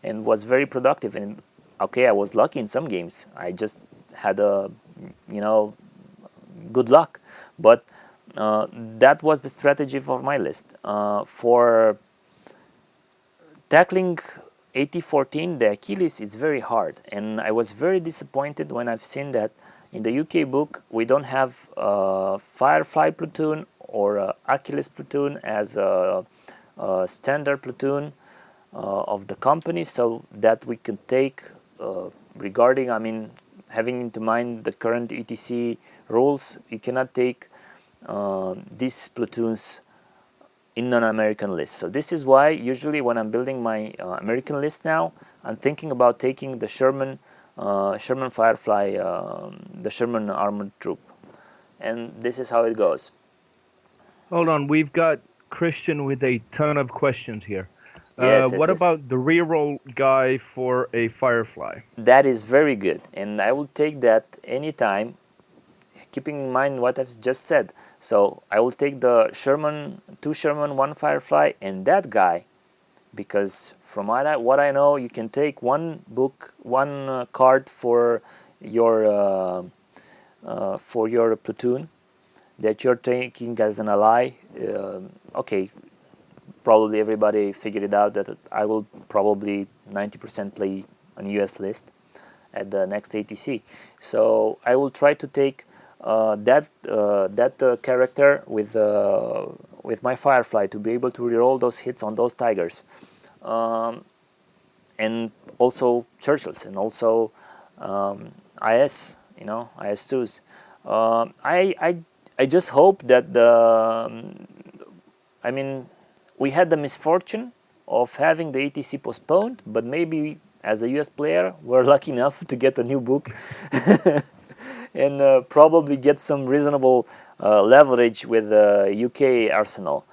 and was very productive. And okay, I was lucky in some games. I just had good luck, but that was the strategy for my list. For tackling AT-14, the Achilles is very hard, and I was very disappointed when I've seen that in the UK book, we don't have a Firefly platoon or a Achilles platoon as a standard platoon of the company, so that we can take regarding, I mean, having into mind the current ETC rules, you cannot take these platoons in non-American lists. So this is why usually when I'm building my American list now, I'm thinking about taking the Sherman Firefly, the Sherman armored troop, and this is how it goes. Hold on, we've got Christian with a ton of questions here. Yes, what about the reroll guy for a Firefly? That is very good, and I will take that anytime, keeping in mind what I've just said. So I will take the Sherman, 2 Sherman, 1 Firefly, and that guy, because from what I know, you can take one card for your platoon that you're taking as an ally. Okay, probably everybody figured it out that I will probably 90% play on US list at the next ATC. So I will try to take that character with my Firefly to be able to reroll those hits on those Tigers, and also Churchills, and also IS, IS2s. I just hope that we had the misfortune of having the ATC postponed, but maybe as a US player, we're lucky enough to get a new book and probably get some reasonable leverage with the UK arsenal.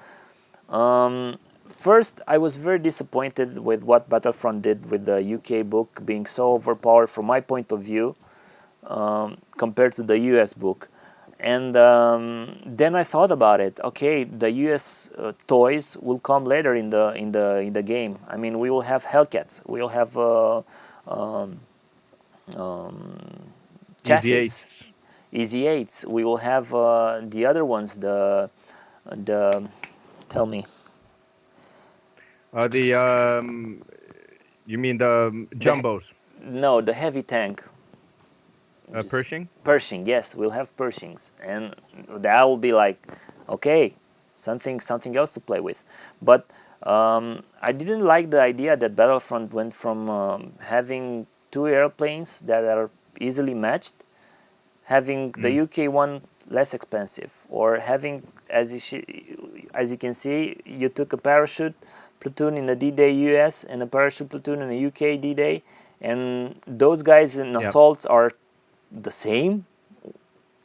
First, I was very disappointed with what Battlefront did with the UK book being so overpowered from my point of view compared to the US book. And then I thought about it. Okay, the US toys will come later in the game. I mean, we will have Hellcats. We will have chassis, Easy 8s. We will have the other ones. The tell me. You mean the jumbos? No, the heavy tank. Pershing? Pershing, yes, we'll have Pershings, and that will be like, okay, something else to play with. But I didn't like the idea that Battlefront went from having 2 airplanes that are easily matched, having the UK one less expensive, or having, as you can see, you took a parachute platoon in the D-Day US and a parachute platoon in the UK D-Day, and those guys in assaults are the same,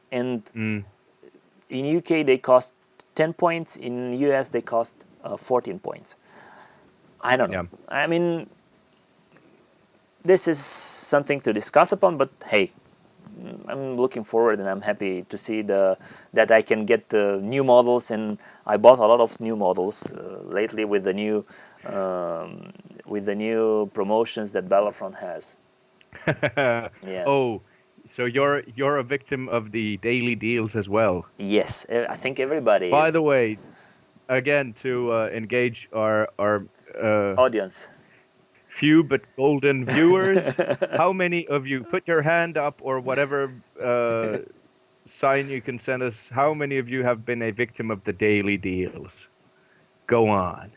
and in UK they cost 10 points, in US they cost 14 points. I don't know. Yeah. I mean, this is something to discuss upon, but hey, I'm looking forward and I'm happy to see that I can get the new models, and I bought a lot of new models lately with the new promotions that Battlefront has. Yeah. Oh, so you're a victim of the daily deals as well. Yes, I think everybody By is. the way, again to engage our Audience. few but golden viewers, how many of you put your hand up or whatever sign you can send us? How many of you have been a victim of the daily deals? Go on.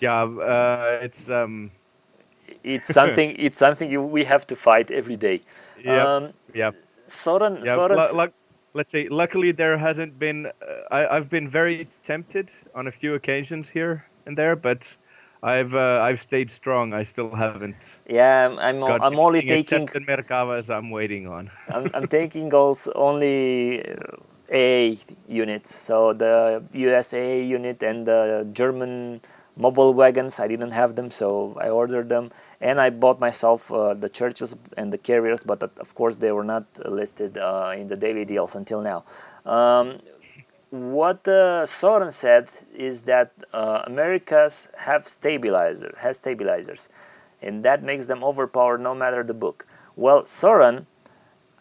Yeah, It's something. It's something we have to fight every day. yep, yep. Soren. Yeah, let's say, luckily there hasn't been. I've been very tempted on a few occasions here and there, but I've stayed strong. I still haven't Yeah, got I'm only anything taking. except the Merkavas I'm waiting on. I'm taking also only AA units. So the USA unit and the German mobile wagons, I didn't have them, so I ordered them, and I bought myself the churches and the carriers, but of course they were not listed in the daily deals until now. What Soren said is that Americas has stabilizers, and that makes them overpowered no matter the book. Well, Soren,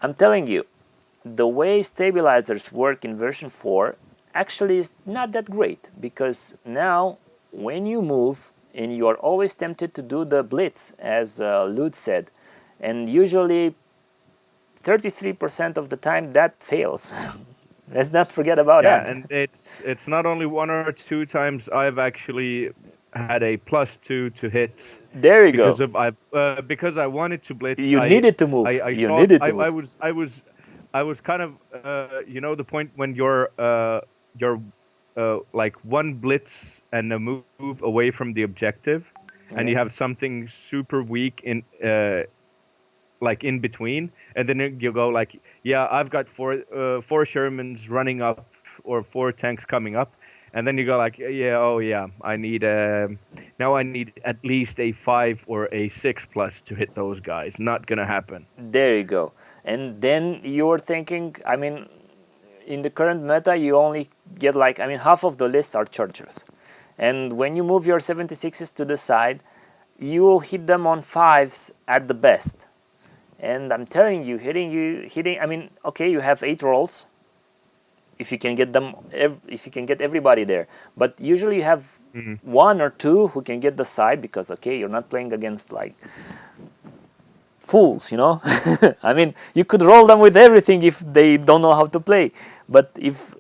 I'm telling you, the way stabilizers work in version 4 actually is not that great, because now when you move, and you are always tempted to do the blitz, as Lud said, and usually 33% of the time that fails. Let's not forget about Yeah, that. and it's not only one or two times I've actually had a +2 to hit There you go. because I wanted to blitz. You needed to move. I You saw needed to move. I was kind of the point when you're like one blitz and a move away from the objective, and you have something super weak in like in between, and then you go like, yeah, I've got four Shermans running up or 4 tanks coming up, and then you go like, yeah, oh yeah, I need now I need at least a 5 or a 6+ to hit those guys. Not gonna happen. There you go. And then you're thinking, I mean, in the current meta, you only get like, I mean, half of the lists are chargers. And when you move your 76s to the side, you will hit them on 5s at the best. And I'm telling you, hitting, I mean, okay, you have 8 rolls, if you can get them, if you can get everybody there. But usually you have 1 or 2 who can get the side, because, okay, you're not playing against like fools, you know. I mean, you could roll them with everything if they don't know how to play. But if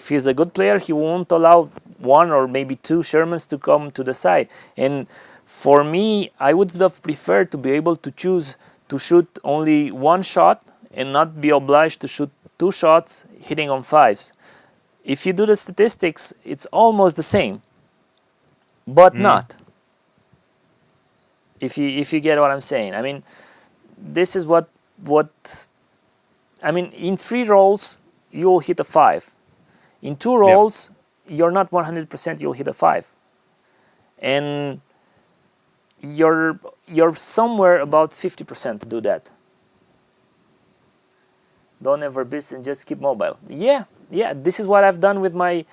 he's a good player, he won't allow 1 or maybe 2 Shermans to come to the side. And for me, I would have preferred to be able to choose to shoot only 1 shot and not be obliged to shoot 2 shots hitting on 5s. If you do the statistics, it's almost the same, but not. If you get what I'm saying. I mean, this is what I mean, in 3 rolls you'll hit a 5. In 2 rolls you're not 100% you'll hit a 5. And you're somewhere about 50% to do that. Don't ever miss and just keep mobile. Yeah, this is what I've done with my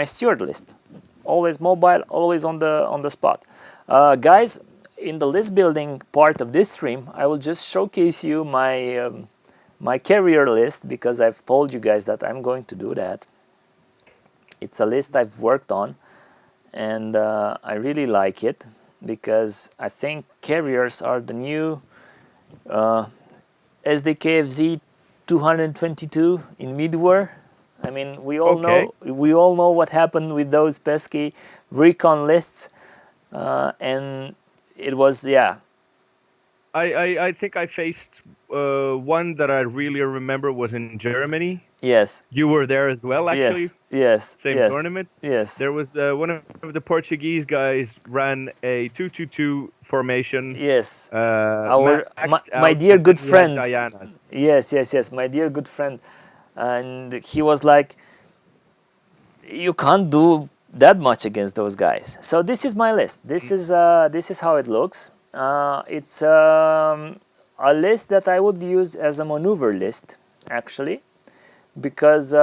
steward list. Always mobile, always on the spot. Guys, in the list building part of this stream, I will just showcase you my my carrier list, because I've told you guys that I'm going to do that. It's a list I've worked on, and I really like it, because I think carriers are the new SDKFZ 222 in mid-war. I mean, we all know what happened with those pesky recon lists, and it was, yeah. I think I faced one that I really remember was in Germany. Yes. You were there as well, actually. Yes. Same tournament. Yes. There was one of the Portuguese guys ran a 2-2-2 formation. Yes. My dear good friend. Diana's. Yes. My dear good friend, and he was like, you can't do that much against those guys. So this is my list. This is how it looks. It's a list that I would use as a maneuver list, actually, because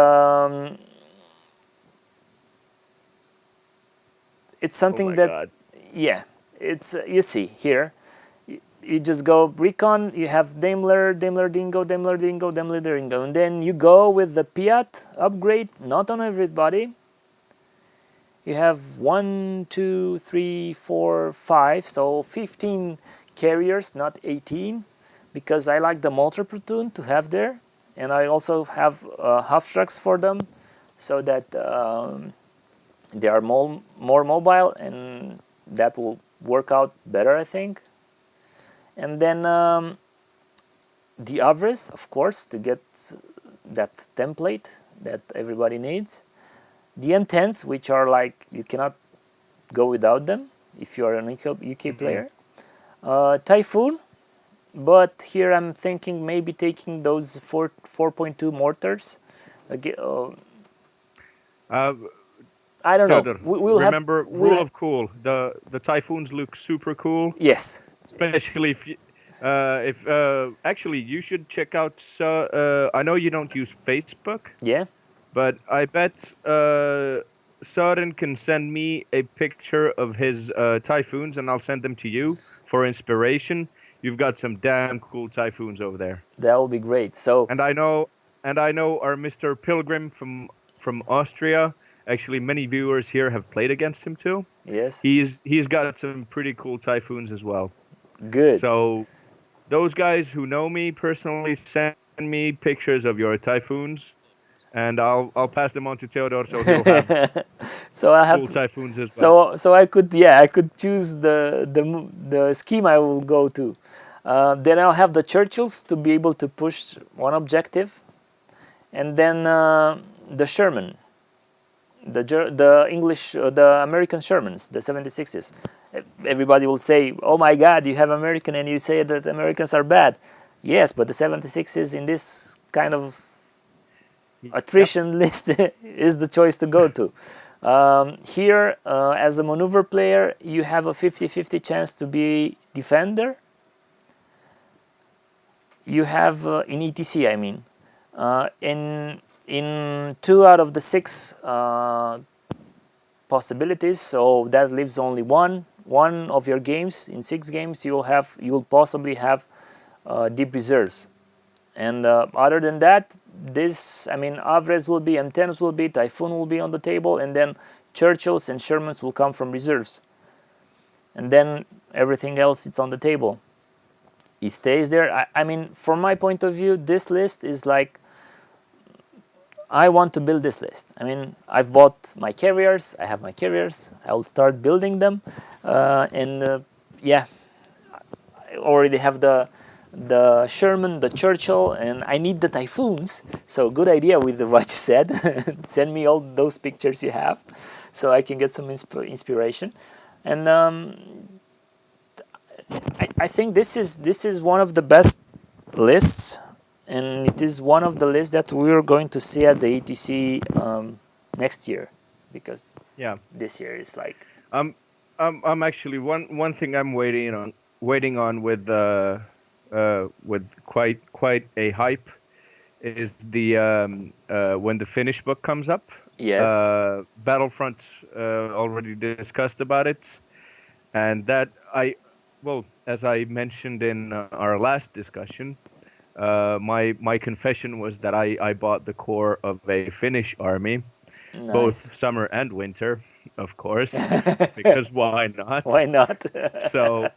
it's Oh something my that, God. yeah, it's you see here. You just go recon. You have Daimler, Daimler Dingo, Daimler Dingo, Daimler Dingo, and then you go with the Piat upgrade. Not on everybody. You have 1, 2, 3, 4, 5, so 15 carriers, not 18, because I like the motor platoon to have there, and I also have half trucks for them, so that they are more mobile, and that will work out better, I think. And then the average, of course, to get that template that everybody needs. The M10s, which are like you cannot go without them if you are an UK player. Typhoon, but here I'm thinking maybe taking those 4.2 mortars. Again, Uh, I don't know. Theodor, We'll have. remember rule of cool. The Typhoons look super cool, Yes. especially if actually you should check out. I know you don't use Facebook, Yeah. but I bet Søren can send me a picture of his Typhoons, and I'll send them to you for inspiration. You've got some damn cool Typhoons over there. That will be great. So. And I know our Mr. Pilgrim from Austria. Actually, many viewers here have played against him too. Yes. He's got some pretty cool Typhoons as well. Good. So those guys who know me personally, send me pictures of your Typhoons, and I'll pass them on to Theodor, so he'll have So I have cool to. Typhoons as well. So I could, yeah, I could choose the scheme I will go to. Then I'll have the Churchills to be able to push one objective, and then the Sherman, the English, the American Shermans, the 76s. Everybody will say, "Oh my God, you have American, and you say that Americans are bad." Yes, but the 76s in this kind of attrition list is the choice to go to. Here, as a maneuver player, you have a 50-50 chance to be defender. You have in ETC, I mean, in 2 out of the 6 possibilities, so that leaves only one of your games. In 6 games, you'll possibly have deep reserves. And other than that, Avres will be, M10s will be, Typhoon will be on the table, and then Churchills and Shermans will come from reserves. And then everything else, it's on the table. It stays there. From my point of view, this list is like, I want to build this list. I've bought my carriers. I have my carriers. I will start building them. Yeah, I already have the Sherman, the Churchill, and I need the Typhoons. So good idea with what you said. Send me all those pictures you have, so I can get some inspiration. And I think this is one of the best lists, and it is one of the lists that we're going to see at the ETC next year, because Yeah. this year is like. I'm actually one thing I'm waiting on with quite a hype is the when the Finnish book comes up. Yes. Battlefront already discussed about it, and that as I mentioned in our last discussion, my confession was that I bought the core of a Finnish army, Nice. both summer and winter, of course, because why not? Why not? So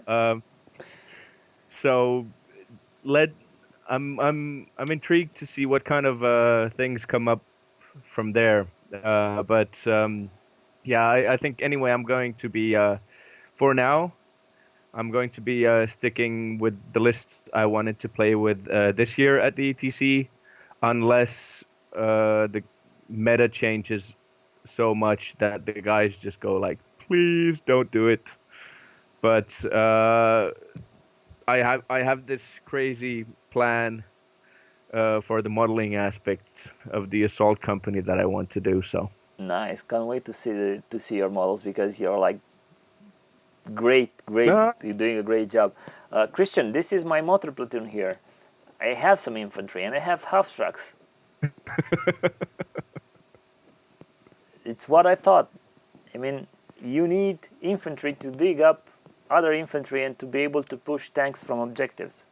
I'm intrigued to see what kind of things come up from there. I think anyway I'm going to be for now I'm going to be sticking with the list I wanted to play with this year at the ETC, unless the meta changes so much that the guys just go like, please don't do it. But I have this crazy plan for the modeling aspect of the assault company that I want to do. So Nice. Can't wait to see your models because you're like great. No, You're doing a great job. Christian, this is my motor platoon here. I have some infantry and I have half tracks. It's what I thought. I mean, you need infantry to dig up other infantry and to be able to push tanks from objectives.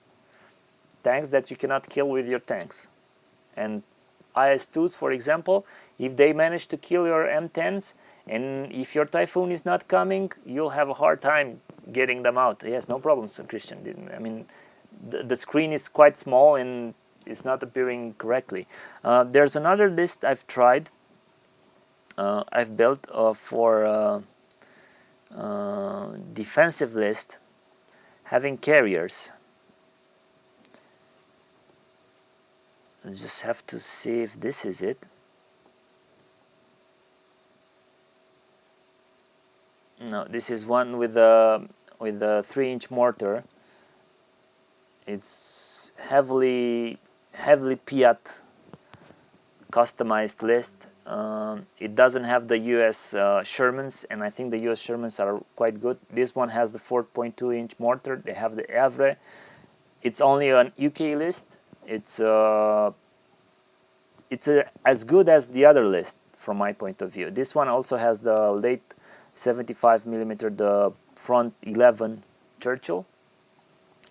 Tanks that you cannot kill with your tanks. And IS-2s, for example, if they manage to kill your M10s, and if your Typhoon is not coming, you'll have a hard time getting them out. Yes, no problem, Sir Christian. I mean, the screen is quite small and it's not appearing correctly. There's another list I've tried. I've built for defensive list having carriers. I just have to see if this is it. No, this is one with a 3-inch mortar. It's heavily Piat customized list. It doesn't have the US Shermans, and I think the US Shermans are quite good. This one has the 4.2-inch mortar. They have the Havre. It's only an UK list. It's as good as the other list from my point of view. This one also has the late 75mm, the front 11 Churchill,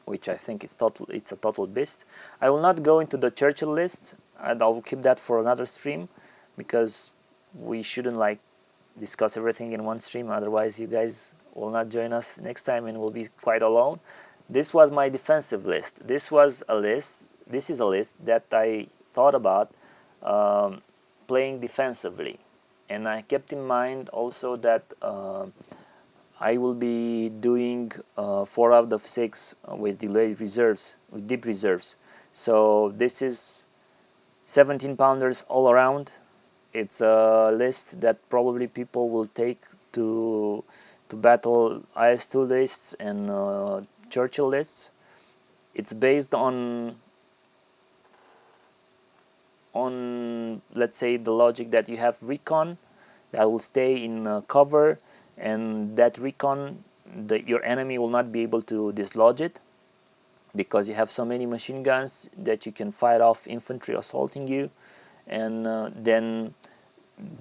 which I think it's a total beast. I will not go into the Churchill list, and I'll keep that for another stream, because we shouldn't like discuss everything in one stream, otherwise you guys will not join us next time and we'll be quite alone. This was my defensive list. This is a list that I thought about playing defensively, and I kept in mind also that I will be doing 4 out of 6 with delayed reserves, with deep reserves. So this is 17 pounders all around. It's a list that probably people will take to battle IS-2 lists and Churchill lists. It's based on let's say the logic that you have recon that will stay in cover, and that recon, your enemy will not be able to dislodge it because you have so many machine guns that you can fight off infantry assaulting you, and then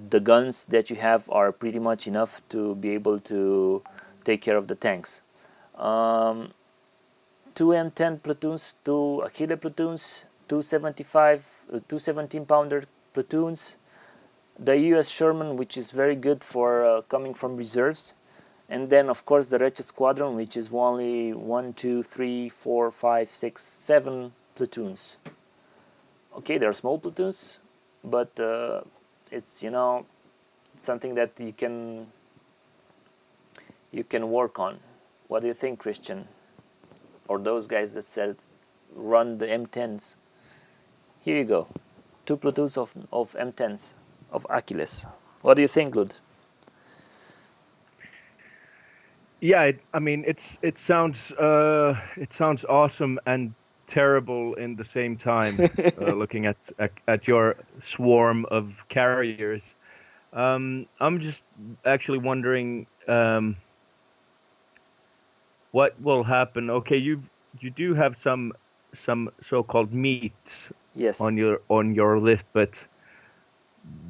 the guns that you have are pretty much enough to be able to take care of the tanks. 2 M10 platoons, 2 Achille platoons, 17 pounder platoons, the US Sherman, which is very good for coming from reserves, and then of course the Wretched Squadron, which is only 1, 2, 3, 4, 5, 6, 7 platoons. Okay, they're small platoons, but it's, you know, something that you can work on. What do you think, Christian? Or those guys that said run the M10s? Here you go, 2 platoons of M10s of Achilles. What do you think, Lud? yeah, I mean, it sounds awesome and terrible in the same time. Looking at your swarm of carriers, I'm just actually wondering what will happen. Okay, you do have some so-called meats, Yes. on your list, but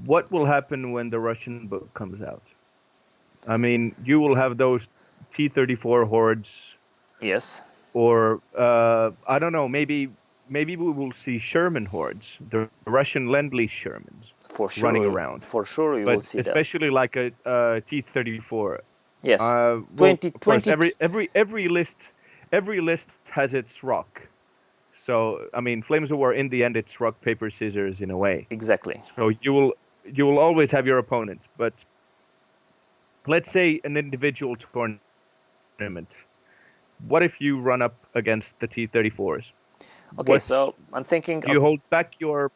what will happen when the Russian book comes out? I mean, you will have those T-34 hordes. Yes. Or I don't know, maybe we will see Sherman hordes, the Russian Lend-Lease Shermans, for sure, running around. For sure, you but will see that. Especially like a T-34. Yes. Well, 20, of course, 20. every list has its rock. So I mean, Flames of War, in the end, it's rock paper scissors in a way. Exactly. So you will always have your opponent. But let's say an individual tournament. What if you run up against the T-34s? Okay, so I'm thinking. Do you hold back your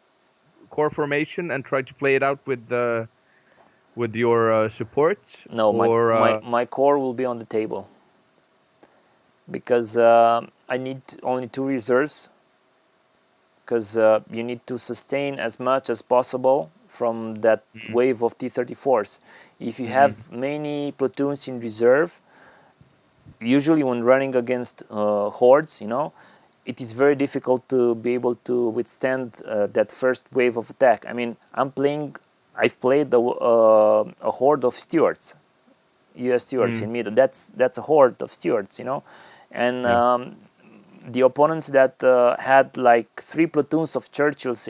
core formation and try to play it out with your support? No, or, my core will be on the table because I need only 2 reserves. Because you need to sustain as much as possible from that wave of T-34s. If you have many platoons in reserve, usually when running against hordes, it is very difficult to be able to withstand that first wave of attack. I mean, I've played a horde of Stuarts, U.S. Stuarts in middle. That's a horde of Stuarts, and the opponents that had like 3 platoons of Churchills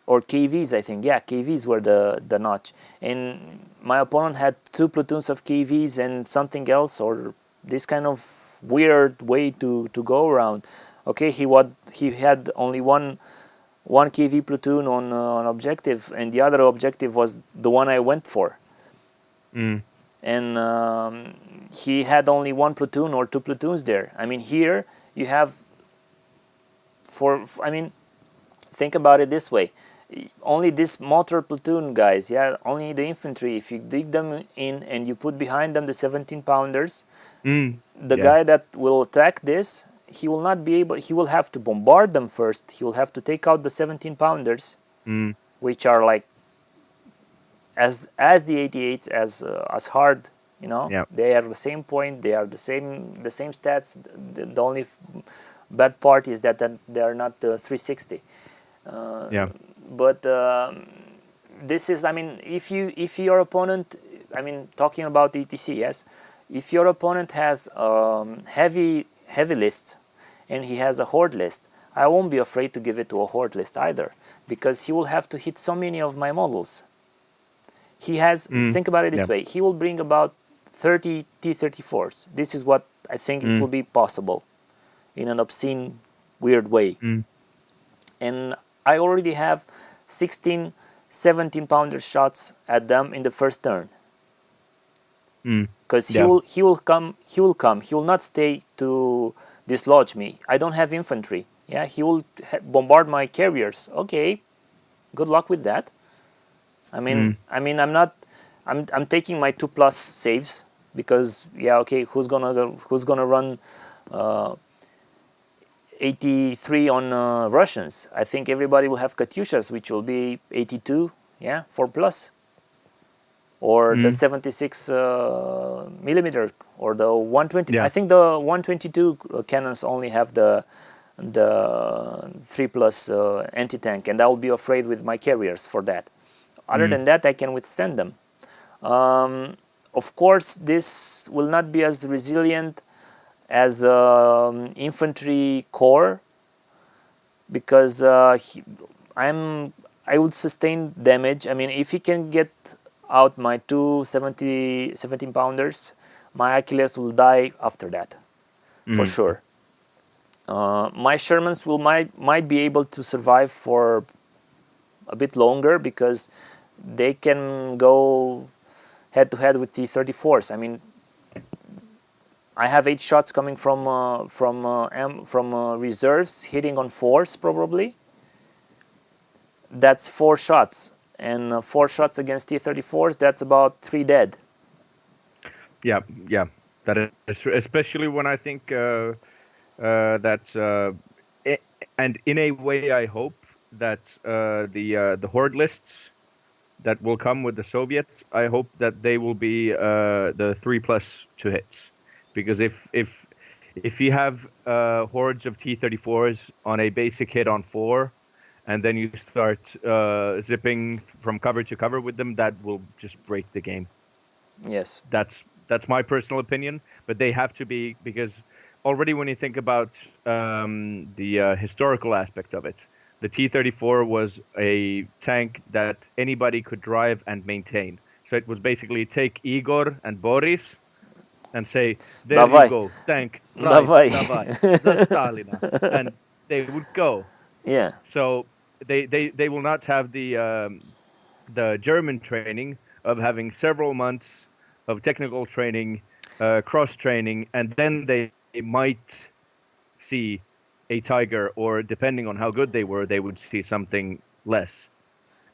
or KVs, I think. Yeah, KVs were the notch. And my opponent had 2 platoons of KVs and something else, or this kind of weird way to go around. Okay, he had only one KV platoon on objective, and the other objective was the one I went for. And he had only 1 platoon or 2 platoons there. I mean, here you have think about it this way. Only this motor platoon guys, only the infantry, if you dig them in and you put behind them the 17-pounders, the guy that will attack this, he will not be able, he will have to bombard them first. He will have to take out the 17-pounders, which are like as the 88s, as hard, They are the same point, they are the same stats. The only bad part is that they are not 360. But this is, I mean, if your opponent, I mean, talking about ETC, yes, if your opponent has heavy list and he has a horde list, I won't be afraid to give it to a horde list either, because he will have to hit so many of my models. He has, think about it this way, he will bring about 30 T-34s. This is what I think it will be possible in an obscene, weird way. And I already have 16 17-pounder shots at them in the first turn. Because he will come. He will not stay to dislodge me. I don't have infantry. Yeah, he will bombard my carriers. Okay, good luck with that. I mean, I'm taking my 2+ saves because who's gonna run 83 on Russians? I think everybody will have Katyushas, which will be 82, 4+, or the 76 millimeter or the 120. I think the 122 cannons only have the 3+ anti-tank, and I will be afraid with my carriers for that. Other than that, I can withstand them. Of course, this will not be as resilient as infantry corps, because I would sustain damage. I mean, if he can get out my 2 17-pounders, my Achilles will die after that, for sure. My Shermans might be able to survive for a bit longer because they can go head to head with T-34s. I mean, I have 8 shots coming from reserves, hitting on 4s probably. That's 4 shots, and 4 shots against T-34s. That's about 3 dead. Yeah. That is, especially when I think that, and in a way, I hope that the horde lists that will come with the Soviets, I hope that they will be the 3+ to hits, because if you have hordes of T-34s on a basic hit on 4, and then you start zipping from cover to cover with them, that will just break the game. Yes, that's my personal opinion, but they have to be, because already when you think about the historical aspect of it, the T-34 was a tank that anybody could drive and maintain. So it was basically take Igor and Boris and say, there Davai. you go, tank, drive, Davai. za Stalina, and they would go. Yeah. So they will not have the German training of having several months of technical training, cross training, and then they might see a Tiger, or depending on how good they were, they would see something less,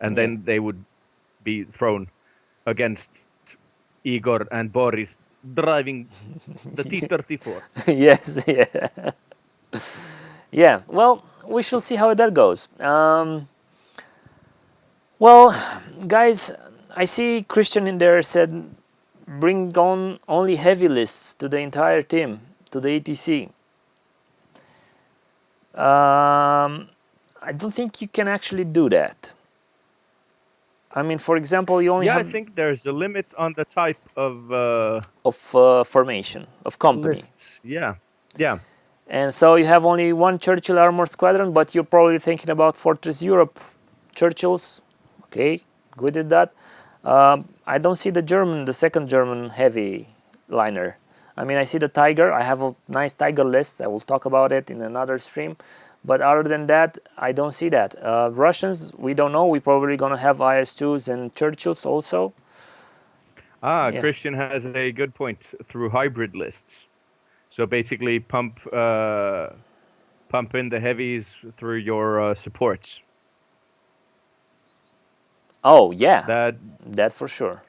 and then they would be thrown against Igor and Boris driving the T-34. Yes, yeah. Yeah, well, we shall see how that goes. Well, guys, I see Christian in there said bring on only heavy lists to the entire team, to the ETC. I don't think you can actually do that. I mean, for example, you only Yeah, I have think there's a limit on the type of formation, of company. lists. Yeah, yeah. And so you have only one Churchill Armored Squadron, but you're probably thinking about Fortress Europe Churchills. Okay, good at that. I don't see the second German heavy liner. I mean, I see the Tiger. I have a nice Tiger list. I will talk about it in another stream. But other than that, I don't see that. Russians, we don't know. We're probably going to have IS-2s and Churchills also. Yeah. Christian has a good point through hybrid lists. So basically, pump in the heavies through your supports. Oh yeah, that for sure.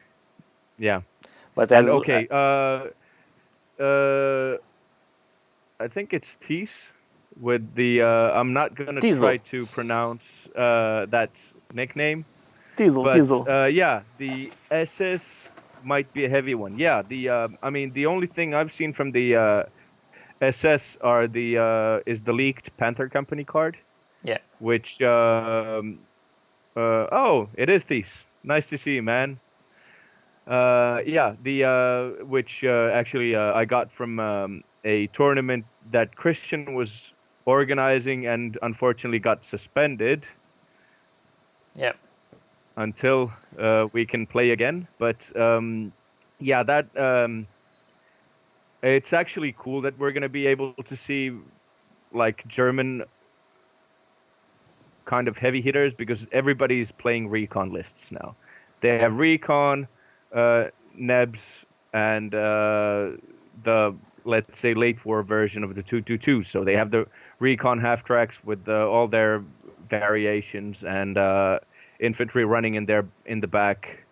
Yeah. But And okay, I think it's Thies with the. I'm not gonna Teasel. try to pronounce that nickname. Teasel, But Teasel. yeah, the SS might be a heavy one. Yeah, I mean, the only thing I've seen from the SS is the leaked Panther Company card. Yeah. Which it is Thies. Nice to see you, man. Yeah, which actually I got from a tournament that Christian was organizing and unfortunately got suspended. Yeah. Until we can play again. But yeah, that it's actually cool that we're gonna be able to see like German kind of heavy hitters because everybody's playing recon lists now. They have recon, Nebs, and the let's say late war version of the 222. So they have the recon half tracks with all their variations and infantry running in the back,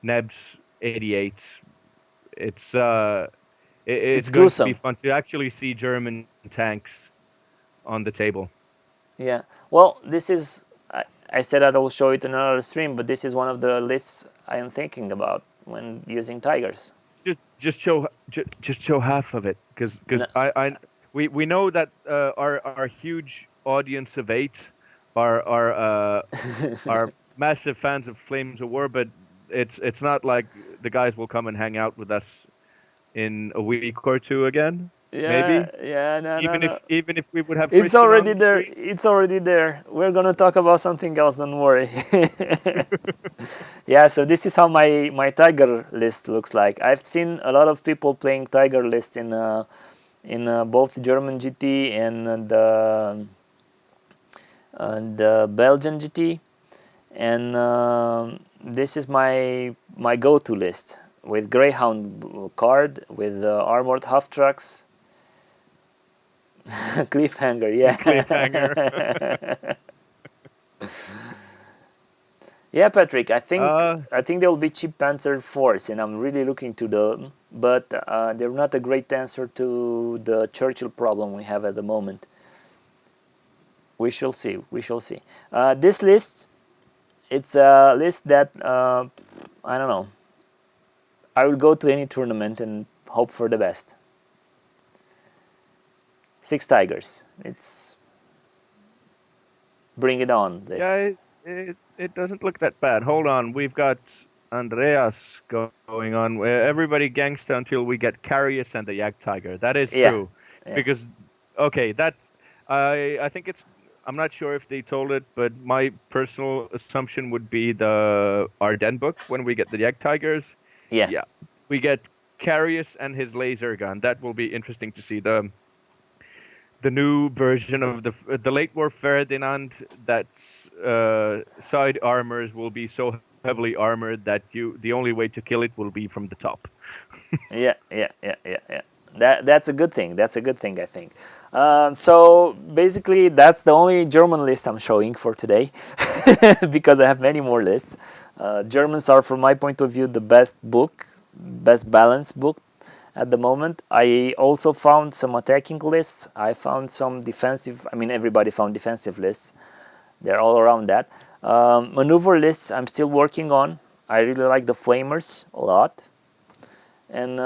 Nebs 88s. It's going gruesome. to be fun to actually see German tanks on the table. Yeah. Well, this is. I said that I will show it in another stream, but this is one of the lists I am thinking about when using Tigers. Just show half of it, because No. we know that our huge audience of 8 are massive fans of Flames of War, but it's not like the guys will come and hang out with us in a week or two again. Yeah, maybe. Yeah, no. Even if we would have. It's Christian already on the there. stream. It's already there. We're gonna talk about something else. Don't worry. Yeah. So this is how my Tiger list looks like. I've seen a lot of people playing Tiger list in both German GT and the Belgian GT, and this is my go-to list with Greyhound card with armored half tracks. Cliffhanger, yeah. Cliffhanger. Yeah, Patrick. I think there will be cheap Panzer IVs, and I'm really looking to them. But they're not a great answer to the Churchill problem we have at the moment. We shall see. We shall see. This list, it's a list that I don't know. I will go to any tournament and hope for the best. 6 Tigers. It's bring it on. Yeah, it doesn't look that bad. Hold on, we've got Andreas going on. Where everybody gangsta until we get Carius and the Jagdtiger. That is true, because okay, that's I think it's. I'm not sure if they told it, but my personal assumption would be the Ardennes book when we get the Jagdtigers. Yeah, we get Carius and his laser gun. That will be interesting to see. The new version of the late war Ferdinand, that's side armors will be so heavily armored that the only way to kill it will be from the top. Yeah. That's a good thing. That's a good thing, I think. So basically, that's the only German list I'm showing for today, because I have many more lists. Germans are, from my point of view, the best balanced book, at the moment. I also found some attacking lists. I found some defensive. I mean, everybody found defensive lists. They're all around that. Maneuver lists I'm still working on. I really like the flamers a lot. And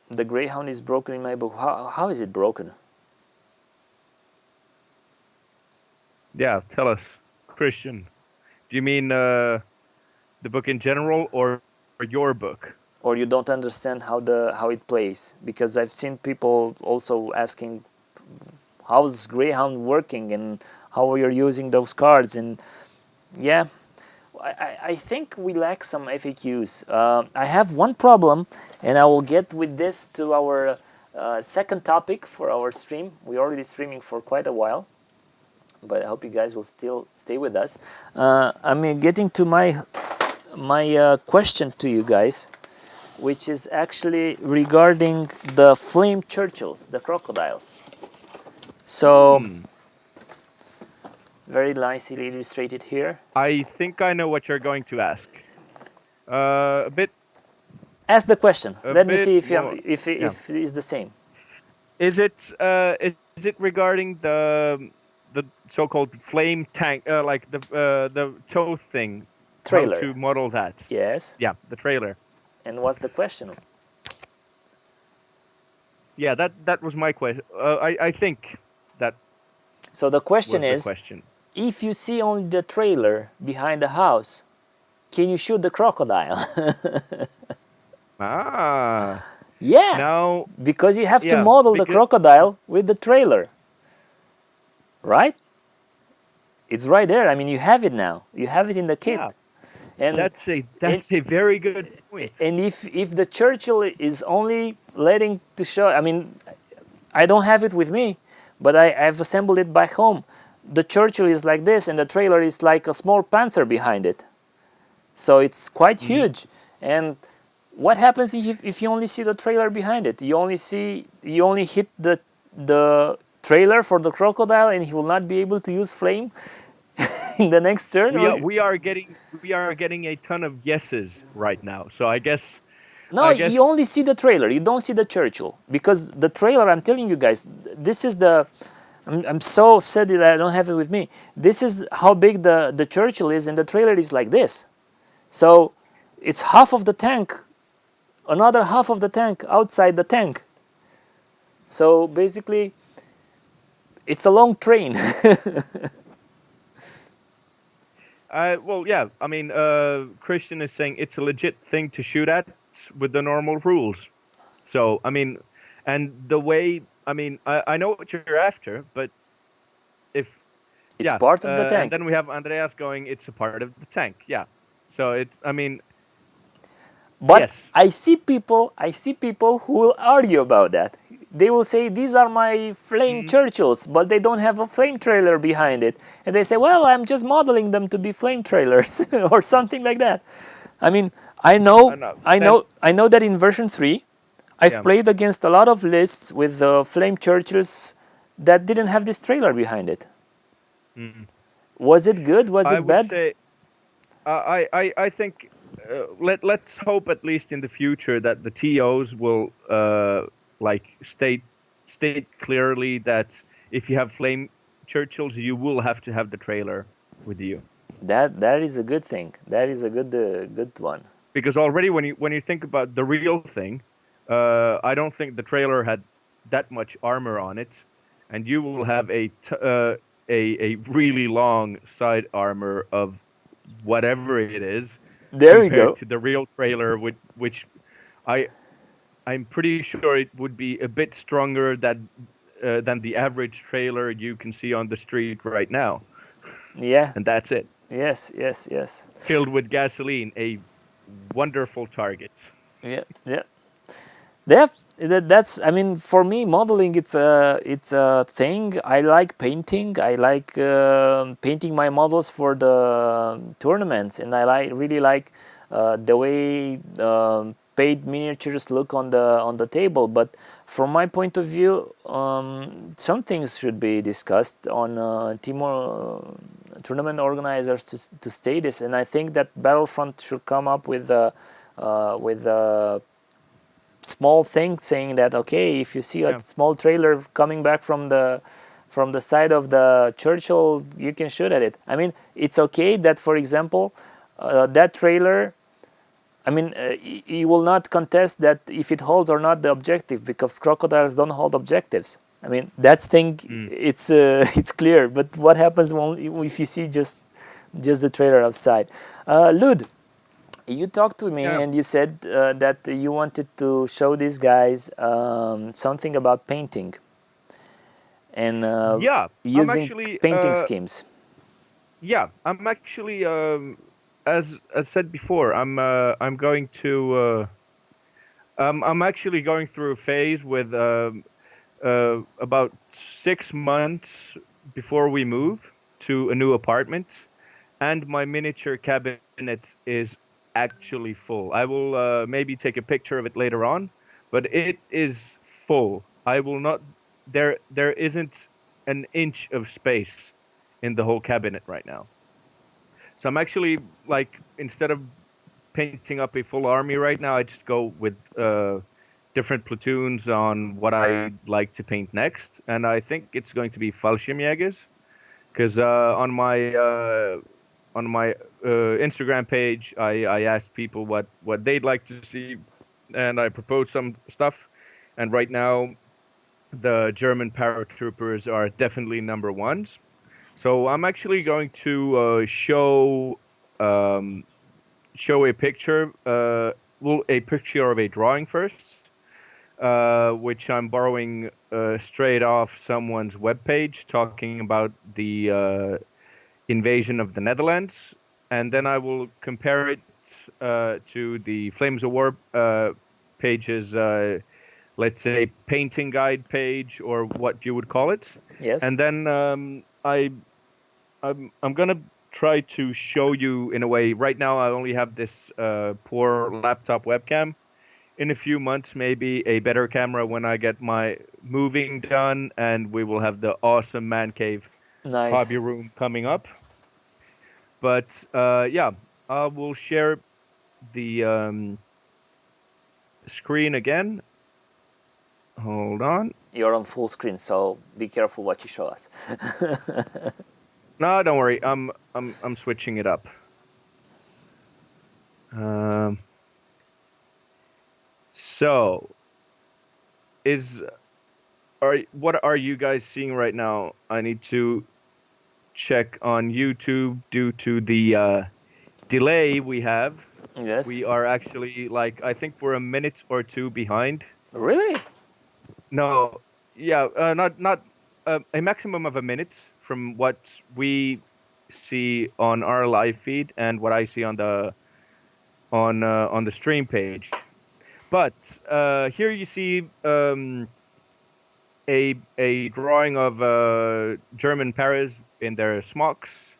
the Greyhound is broken in my book. How is it broken? Yeah, tell us, Christian. Do you mean the book in general, or your book? Or you don't understand how it plays? Because I've seen people also asking, how's Greyhound working and how you're using those cards. And yeah, I think we lack some FAQs. I have one problem, and I will get with this to our second topic for our stream. We're already streaming for quite a while, but I hope you guys will still stay with us. I'm getting to my question to you guys, which is actually regarding the flame Churchills, the crocodiles. So, very nicely illustrated here. I think I know what you're going to ask. A bit. Ask the question. Let me bit see if more. if it is the same. Is it regarding the so-called flame tank, like the tow thing? Trailer. How to model that? Yes. Yeah, the trailer. And what's the question? Yeah, that was my question. I think that So the question was is, the question. if you see only the trailer behind the house, can you shoot the crocodile? Ah. Yeah. Now, Because you have to yeah, model the because- crocodile with the trailer. Right? It's right there. I mean, you have it now. You have it in the kit. Yeah. And that's a very good point. and if the Churchill is only letting to show, I mean, I don't have it with me, but I've assembled it back home. The Churchill is like this, and the trailer is like a small Panzer behind it. So it's quite huge. And what happens if you only see the trailer behind it? You only hit the trailer for the crocodile, and he will not be able to use flame in the next turn. We are getting a ton of yeses right now. So I guess You only see the trailer. You don't see the Churchill, because the trailer, I'm telling you guys, this is the. I'm so upset that I don't have it with me. This is how big the Churchill is, and the trailer is like this. So it's half of the tank, another half of the tank outside the tank. So basically, it's a long train. Well, yeah. I mean, Christian is saying it's a legit thing to shoot at with the normal rules. So, I mean, and the way, I mean, I know what you're after, but if It's part of the tank. And then we have Andreas going, it's a part of the tank. Yeah. So it's, I mean, But yes. I see people who will argue about that. They will say, these are my flame Churchills, but they don't have a flame trailer behind it. And they say, well, I'm just modeling them to be flame trailers or something like that. I mean, I know that in version 3, I've played against a lot of lists with flame Churchills that didn't have this trailer behind it. Was it good? Was it bad? I would say, I think let's hope at least in the future that the TOs will like state clearly that if you have flame Churchills, you will have to have the trailer with you. That is a good thing. That is a good one. Because already when you think about the real thing, I don't think the trailer had that much armor on it, and you will have a really long side armor of whatever it is. There we go. Compared to the real trailer, which I'm pretty sure it would be a bit stronger than the average trailer you can see on the street right now. Yeah. And that's it. Yes. Filled with gasoline, a wonderful target. Yeah. That's. I mean, for me, modeling it's a thing. I like painting. I like painting my models for the tournaments, and I really like the way paint miniatures look on the table. But from my point of view, some things should be discussed on tournament organizers to stay this, and I think that Battlefront should come up with with a small thing saying that, okay, if you see a Yeah. small trailer coming back from the side of the Churchill, you can shoot at it. I mean, it's okay that, for example, that trailer, I mean, you will not contest that if it holds or not the objective, because crocodiles don't hold objectives. I mean, that thing, Mm. it's it's clear. But what happens if you see just the trailer outside? Lud, you talked to me Yeah. and you said that you wanted to show these guys something about painting and Yeah. I'm using actually painting schemes. yeah, I'm actually as said before, I'm going to I'm actually going through a phase with about 6 months before we move to a new apartment, and my miniature cabinet is actually full. I will maybe take a picture of it later on, but it is full. I will not. There isn't an inch of space in the whole cabinet right now. So I'm actually like, instead of painting up a full army right now, I just go with different platoons on what I like to paint next, and I think it's going to be Fallschirmjägers, because on my Instagram page, I asked people what they'd like to see, and I proposed some stuff, and right now the German paratroopers are definitely number ones. So I'm actually going to um, show a picture, well, a picture of a drawing first, which I'm borrowing straight off someone's webpage, talking about the invasion of the Netherlands, and then I will compare it to the Flames of War page's, let's say, painting guide page, or what you would call it, Yes. and then I'm gonna try to show you in a way. Right now, I only have this poor laptop webcam. In a few months, maybe a better camera when I get my moving done, and we will have the awesome man cave Nice. hobby room coming up. But yeah, I will share the screen again. Hold on. You're on full screen, so be careful what you show us. No, don't worry. I'm switching it up. Um, so is what are you guys seeing right now? I need to check on YouTube due to the delay we have. Yes. We are actually, like, I think we're a minute or two behind. Really? No, yeah, not a maximum of a minute from what we see on our live feed and what I see on the stream page. But here you see a drawing of German Paras in their smocks,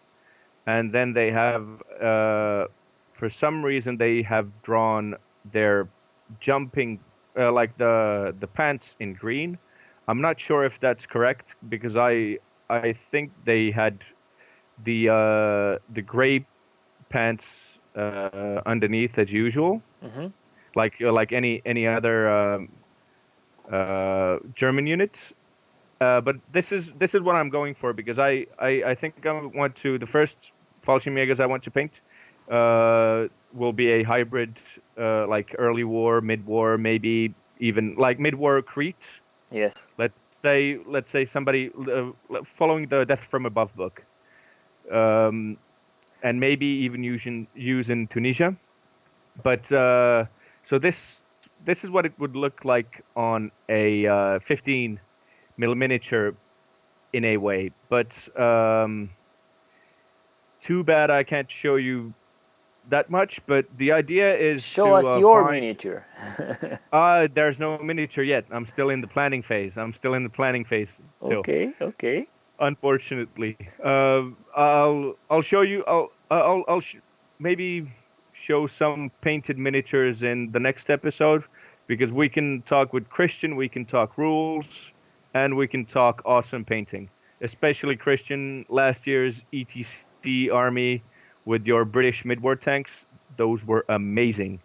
and then they have, for some reason, they have drawn their jumping, like the pants in green. I'm not sure if that's correct, because I think they had the gray pants underneath as usual, Mm-hmm. like any other German unit. But this is what I'm going for, because I think I want to, the first Fallschirmjägers I want to paint will be a hybrid, like early war, mid war, maybe even like mid war Crete. Yes. Let's say somebody following the Death from Above book, and maybe even use in Tunisia. But so this is what it would look like on a 15 miniature in a way. But too bad I can't show you that much. But the idea is Show to us your find. miniature. There's no miniature yet. I'm still in the planning phase. Still, Okay. Okay. unfortunately. I'll show you. Maybe show some painted miniatures in the next episode, because we can talk with Christian, we can talk rules, and we can talk awesome painting. Especially Christian, last year's ETC army with your British mid-war tanks, those were amazing.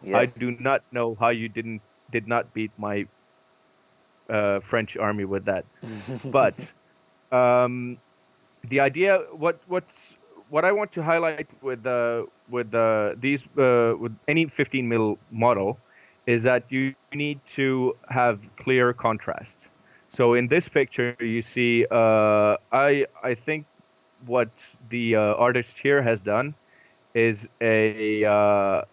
I Yes. do not know how you did not beat my French army with that. But um, the idea, what I want to highlight with these with any 15 mil model is that you need to have clear contrast. So in this picture, you see, I think what the artist here has done is a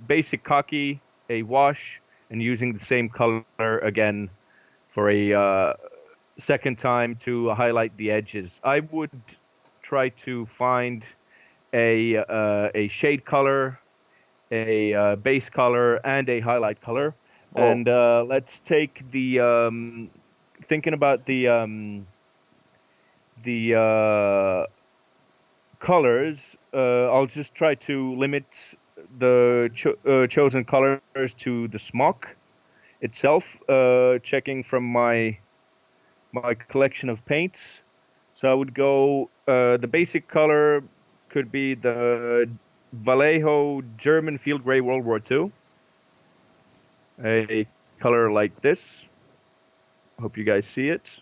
basic khaki, a wash, and using the same color again for a second time to highlight the edges. I would try to find a shade color, a base color, and a highlight color. Oh, And let's take the thinking about the colors. I'll just try to limit the chosen colors to the smock itself. Checking from my collection of paints. So I would go, the basic color could be the Vallejo German Field Gray World War II, a color like this. Hope you guys see it.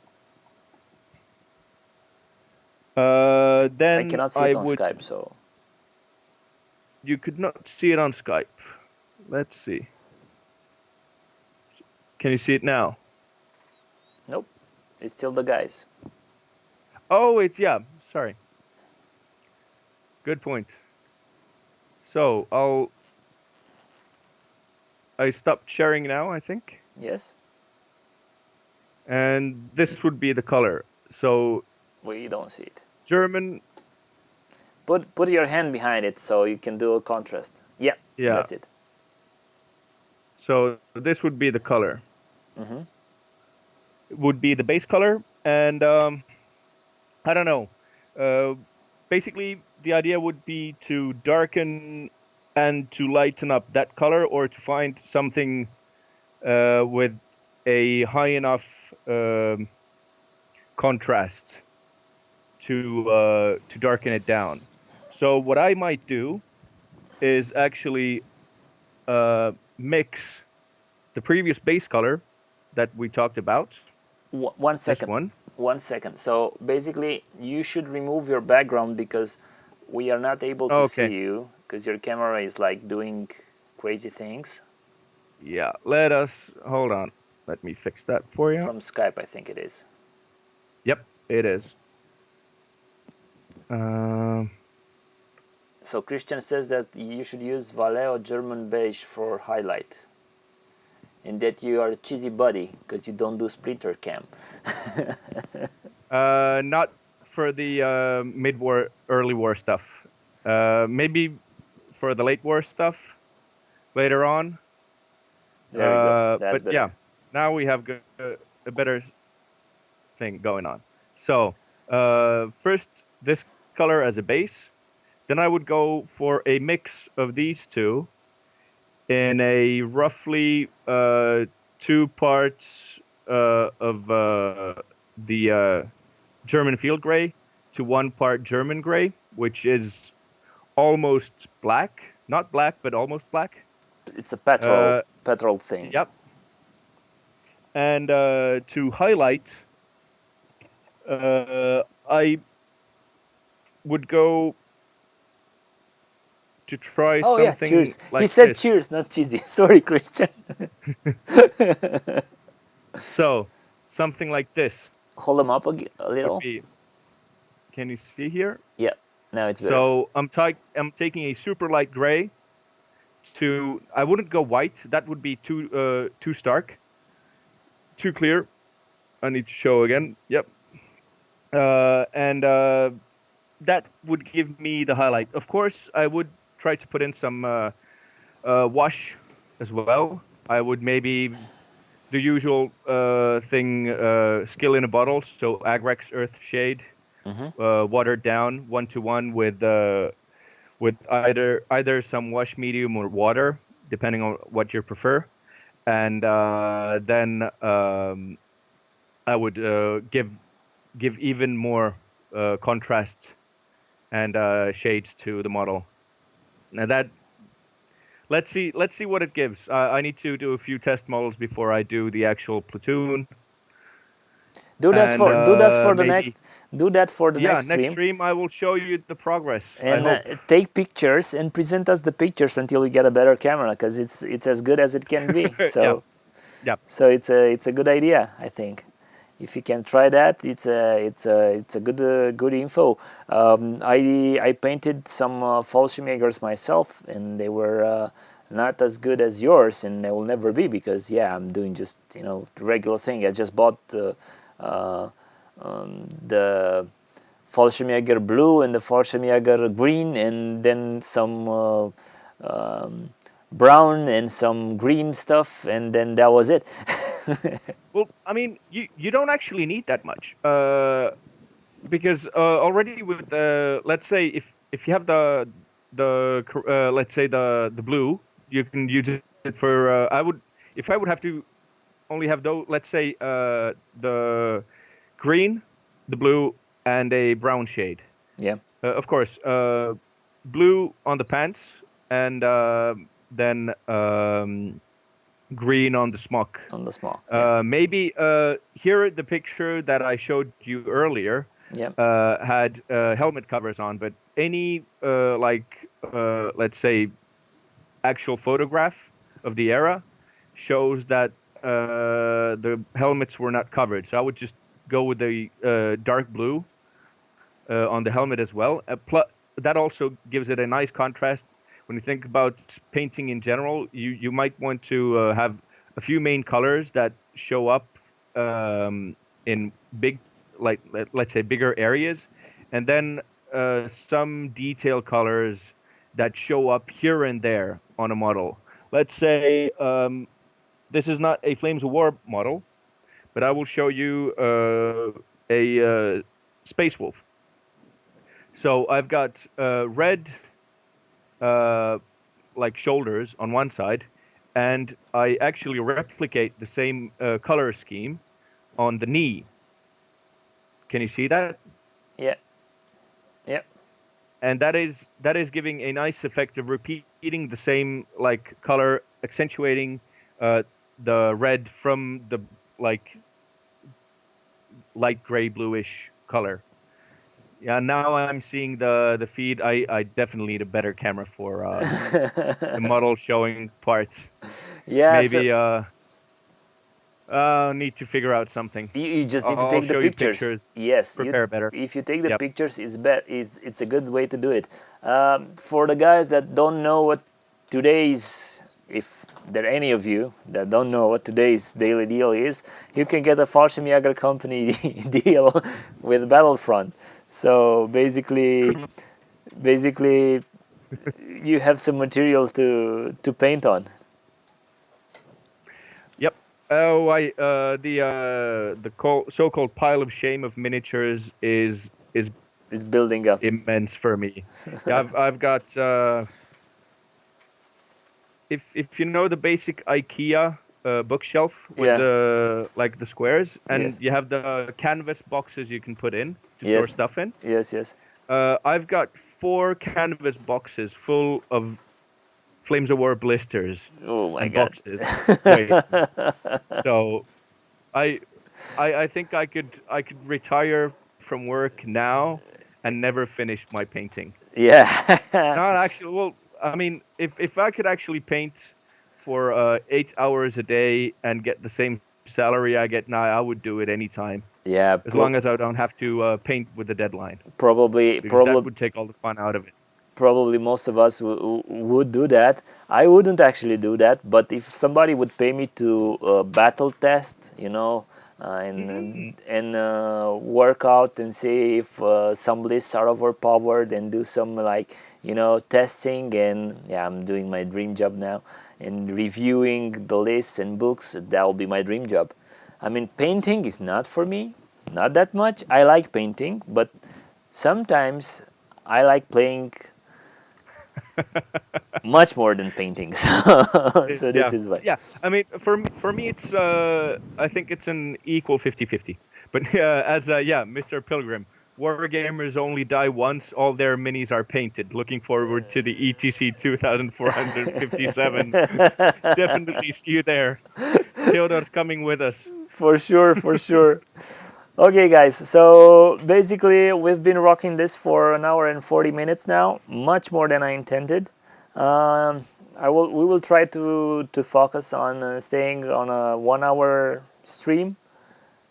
I Then cannot see I it on would, Skype, so you could not see it on Skype. Let's see. Can you see it now? nope. It's still the guys. Oh, yeah, sorry. Good point. So I stopped sharing now, I think. Yes. And this would be the color. So We don't see it. German, Put your hand behind it so you can do a contrast. Yeah. yeah. That's it. So this would be the color. Mm-hmm. It would be the base color, and I don't know. Basically, the idea would be to darken and to lighten up that color, or to find something with a high enough contrast to darken it down. So what I might do is actually mix the previous base color that we talked about. One This second. one. 1 second. So basically, you should remove your background because we are not able to see Okay. you because your camera is like doing crazy things Yeah. Let us hold on. Let me fix that for you. from Skype. I think it is. Yep, it is. Um, So Christian says that you should use Vallejo German beige for highlight, and that you are a cheesy buddy because you don't do Splinter Cam. not for the mid-war, early war stuff. Maybe for the late war stuff later on. There we go. That's But better. yeah, now we have a better thing going on. So first, this color as a base. Then I would go for a mix of these two in a roughly 2 parts of the German field gray to 1 part German gray, which is almost black. Not black, but almost black. It's a petrol thing. Yep. And to highlight, I would go to try Oh yeah, something cheers. like He said this. cheers, not cheesy. Sorry, Christian. So something like this Hold them up a would little. be. Can you see here? Yeah, now it's better. So I'm taking a super light gray. I wouldn't go white. That would be too stark, too clear. I need to show again. Yep. And that would give me the highlight. Of course, I would try to put in some wash as well. I would maybe the usual thing, skill in a bottle. So Agrex Earth Shade, watered down 1-to-1 with either some wash medium or water, depending on what you prefer. And then I would give even more contrast and shades to the model. Now that, let's see what it gives. I need to do a few test models before I do the actual platoon. And maybe, do that for the yeah, next next stream, stream I will show you the progress. I and hope. take pictures and present us the pictures until we get a better camera, because it's as good as it can be. Yeah, So yeah. it's a good idea, I think. If you can try that, it's a good info. I painted some Fallschirmjägers myself, and they were not as good as yours, and they will never be, because yeah, I'm doing just the regular thing. I just bought uh, the Fallschirmjäger blue and the Fallschirmjäger green, and then some brown and some green stuff, and then that was it. Well, I mean, you don't actually need that much, because already with the, let's say, if you have the let's say the blue, you can use it for. If I would have to only have those, let's say, the green, the blue, and a brown shade. Yeah. Of course, blue on the pants, and then green on the smock. On the smock. Yeah. Maybe here the picture that I showed you earlier Yeah. had helmet covers on, but any let's say actual photograph of the era shows that the helmets were not covered. So I would just go with the dark blue on the helmet as well. That also gives it a nice contrast. When you think about painting in general, you might want to have a few main colors that show up in big, like let's say bigger areas, and then some detail colors that show up here and there on a model. Let's say this is not a Flames of War model, but I will show you a Space Wolf. So I've got red like shoulders on one side, and I actually replicate the same color scheme on the knee. Can you see that? Yeah. Yeah. And that is giving a nice effect of repeating the same like color, accentuating the red from the like light gray bluish color. Yeah, now I'm seeing the feed. I definitely need a better camera for the model showing parts. Yeah. Maybe need to figure out something. You just need to I'll take the show you pictures. pictures. Yes. Prepare better. If you take the Yep. pictures, it's a good way to do it. For the guys that don't know what today's, if there are any of you that don't know what today's daily deal is, you can get a Fallschirmjäger company deal with Battlefront. So basically, you have some material to paint on. Yep. Oh, the so-called pile of shame of miniatures is It's building up. immense for me. Yeah, I've got if you know the basic IKEA bookshelf with Yeah. the like the squares, and Yes. you have the canvas boxes you can put in to Yes. store stuff in. Yes. Yes. I've got 4 canvas boxes full of Flames of War blisters Oh my and God. boxes. Wait. So I think I could retire from work now and never finish my painting. Yeah. Not actually. Well, I mean, if I could actually paint for 8 hours a day and get the same salary I get now, I would do it anytime. Yeah. As long as I don't have to paint with the deadline, Probably because that would take all the fun out of it. probably most of us would do that. I wouldn't actually do that, but if somebody would pay me to battle test, and work out and see if some lists are overpowered, and do some testing, and yeah, I'm doing my dream job now, and reviewing the lists and books. That will be my dream job. I mean, painting is not for me, not that much. I like painting, but sometimes I like playing much more than painting. So this is why. Yeah, I mean, for me, it's I think it's an equal 50-50. But as Mr. Pilgrim, Wargamers only die once. All their minis are painted. Looking forward to the ETC 2457. Definitely see you there. Theodor's coming with us. For sure, for sure. Okay, guys. So basically, we've been rocking this for an hour and 40 minutes now, much more than I intended. We will try to focus on staying on a 1 hour stream.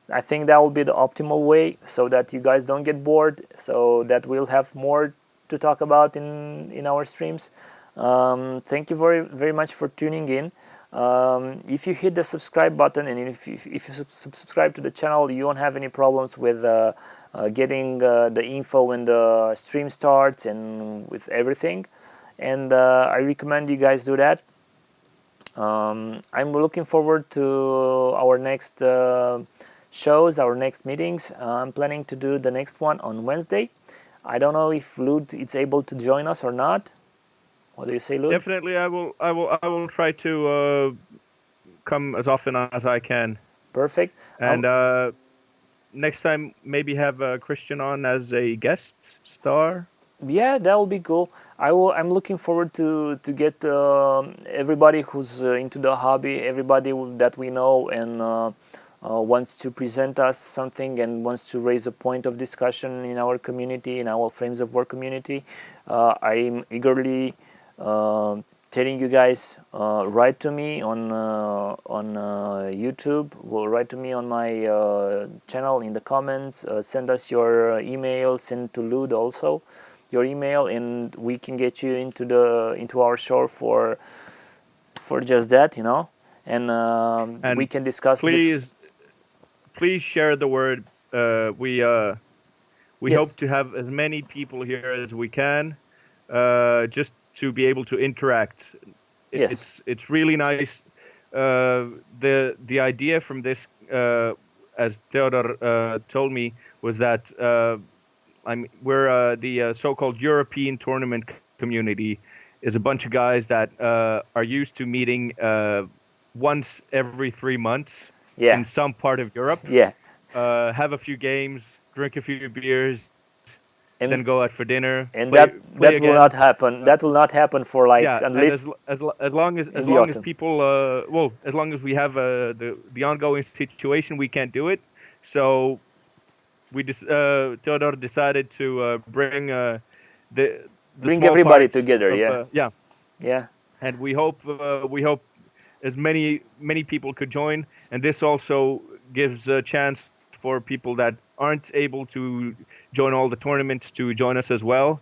I think that will be the optimal way, so that you guys don't get bored, so that we'll have more to talk about in our streams. Thank you very very much for tuning in. If you hit the subscribe button, and if you subscribe to the channel, you won't have any problems with getting the info when the stream starts and with everything. And I recommend you guys do that. I'm looking forward to our next shows, our next meetings. I'm planning to do the next one on Wednesday. I don't know if Lud is able to join us or not. What do you say, Lud? Definitely, I will try to come as often as I can. Perfect. And next time, maybe have Christian on as a guest star. Yeah, that will be cool. I'm looking forward to get everybody who's into the hobby, everybody that we know and wants to present us something and wants to raise a point of discussion in our community, in our Frames of War community. I'm eagerly telling you guys, write to me on YouTube, write to me on my channel in the comments, send us your email, send to Lud also your email, and we can get you into our show for just that, you know, and we can discuss. Please share the word. We Yes. hope to have as many people here as we can, just to be able to interact. Yes. It's really nice. The idea from this, as Theodor told me, was that we're the so-called European tournament community is a bunch of guys that are used to meeting once every 3 months in some part of Europe. Yeah. Have a few games, drink a few beers, and then go out for dinner. And play that will again. not happen. That will not happen for as long as people as long as we have the ongoing situation, we can't do it. So we Theodor decided to bring everybody together. Yeah. And we hope as many people could join, and this also gives a chance for people that aren't able to join all the tournaments to join us as well.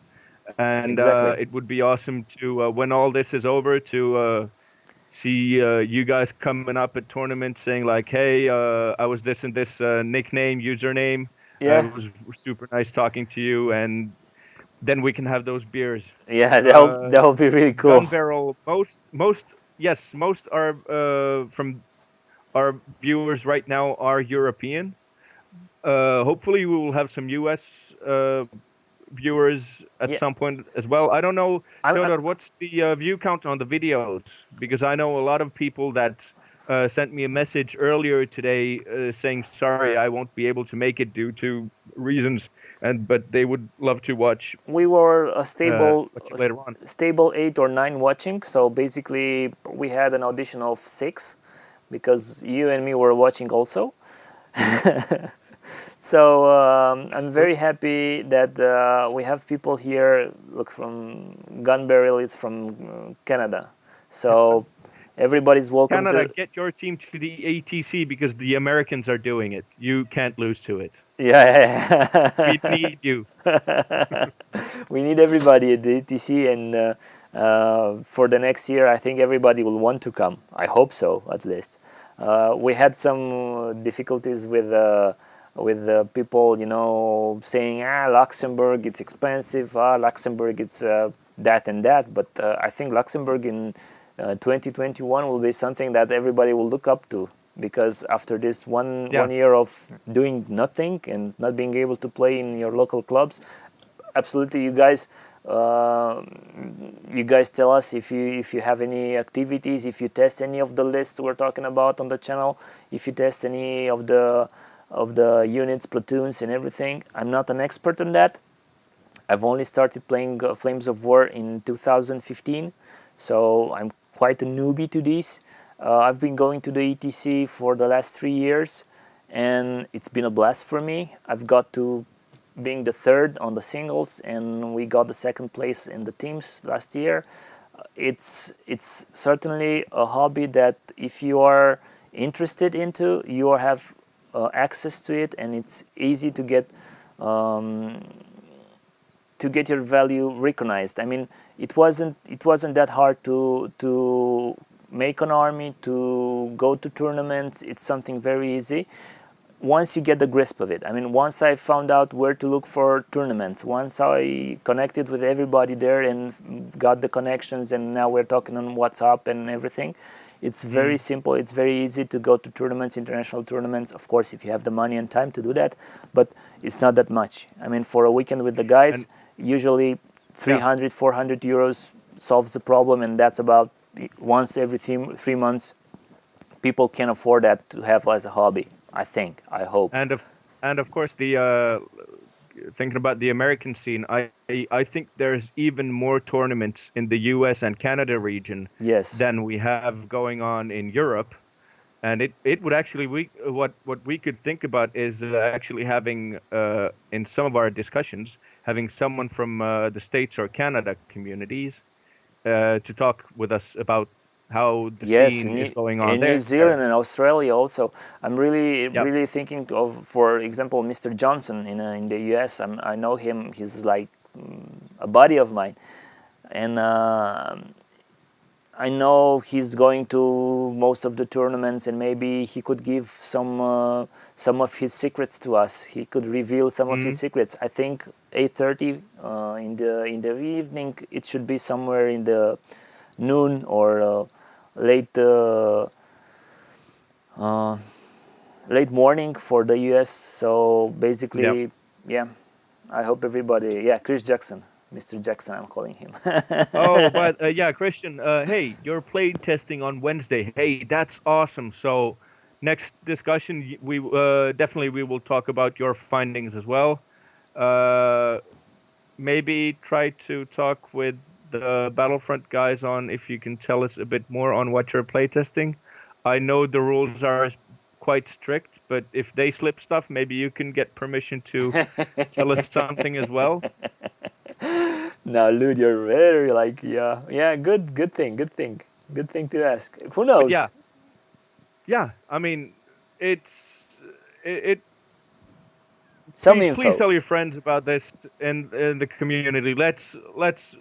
And exactly. It would be awesome to when all this is over to see you guys coming up at tournaments saying like, hey, I was this and this nickname, username. Yeah. It was super nice talking to you, and then we can have those beers. Yeah, that'll be really cool. Gun Barrel, most are from our viewers right now are European. Hopefully we will have some US viewers at some point as well. I don't know, Theodor, what's the view count on the videos? Because I know a lot of people that sent me a message earlier today saying, sorry, I won't be able to make it due to reasons, but they would love to watch. We were a stable later on. Stable 8 or 9 watching, so basically we had an audition of 6 because you and me were watching also. So I'm very happy that we have people here. Look, from Gun Barrel is from Canada, so everybody's welcome. Canada, get your team to the ATC because the Americans are doing it. You can't lose to it. Yeah. We need you. We need everybody at the ATC, and for the next year, I think everybody will want to come. I hope so, at least. We had some difficulties with people, you know, saying, Luxembourg, it's expensive, Luxembourg, it's that and that, but I think Luxembourg in 2021 will be something that everybody will look up to, because after this one year of doing nothing and not being able to play in your local clubs, absolutely, you guys tell us if you have any activities, if you test any of the lists we're talking about on the channel, if you test any of the of the units, platoons, and everything. I'm not an expert on that. I've only started playing Flames of War in 2015, so I'm quite a newbie to this. I've been going to the ETC for the last 3 years, and it's been a blast for me. I've got to being the third on the singles, and we got the second place in the teams last year. It's certainly a hobby that if you are interested into, you have access to it, and it's easy to get your value recognized. I mean, it wasn't that hard to make an army, to go to tournaments. It's something very easy once you get the grasp of it. I mean, once I found out where to look for tournaments, once I connected with everybody there and got the connections, and now we're talking on WhatsApp and everything, it's very simple. It's very easy to go to tournaments, international tournaments, of course, if you have the money and time to do that, but it's not that much. I mean, for a weekend with the guys, usually 300, 400 euros solves the problem, and that's about once every 3 months. People can afford that to have as a hobby. I think, I hope. And of course, the thinking about the American scene, I think there's even more tournaments in the US and Canada region than we have going on in Europe. And it would actually, what we could think about is actually having, in some of our discussions, having someone from the States or Canada communities to talk with us about how the scene is going on in there. New Zealand and Australia also. I'm really thinking of, for example, Mr. Johnson in the US. I know him. He's like a buddy of mine, and I know he's going to most of the tournaments, and maybe he could give some of his secrets to us. He could reveal some of his secrets. I think 8:30 in the evening. It should be somewhere in the noon or late morning for the US. So basically, I hope everybody. Chris Jackson. Mr. Jackson, I'm calling him. Oh, but Christian, hey, you're play testing on Wednesday. Hey, that's awesome. So next discussion, we will talk about your findings as well. Maybe try to talk with the Battlefront guys on if you can tell us a bit more on what you're playtesting. I know the rules are quite strict, but if they slip stuff, maybe you can get permission to tell us something as well. Now, Lud, you're very good thing to ask. Who knows? But yeah. I mean, please tell your friends about this in the community. Let's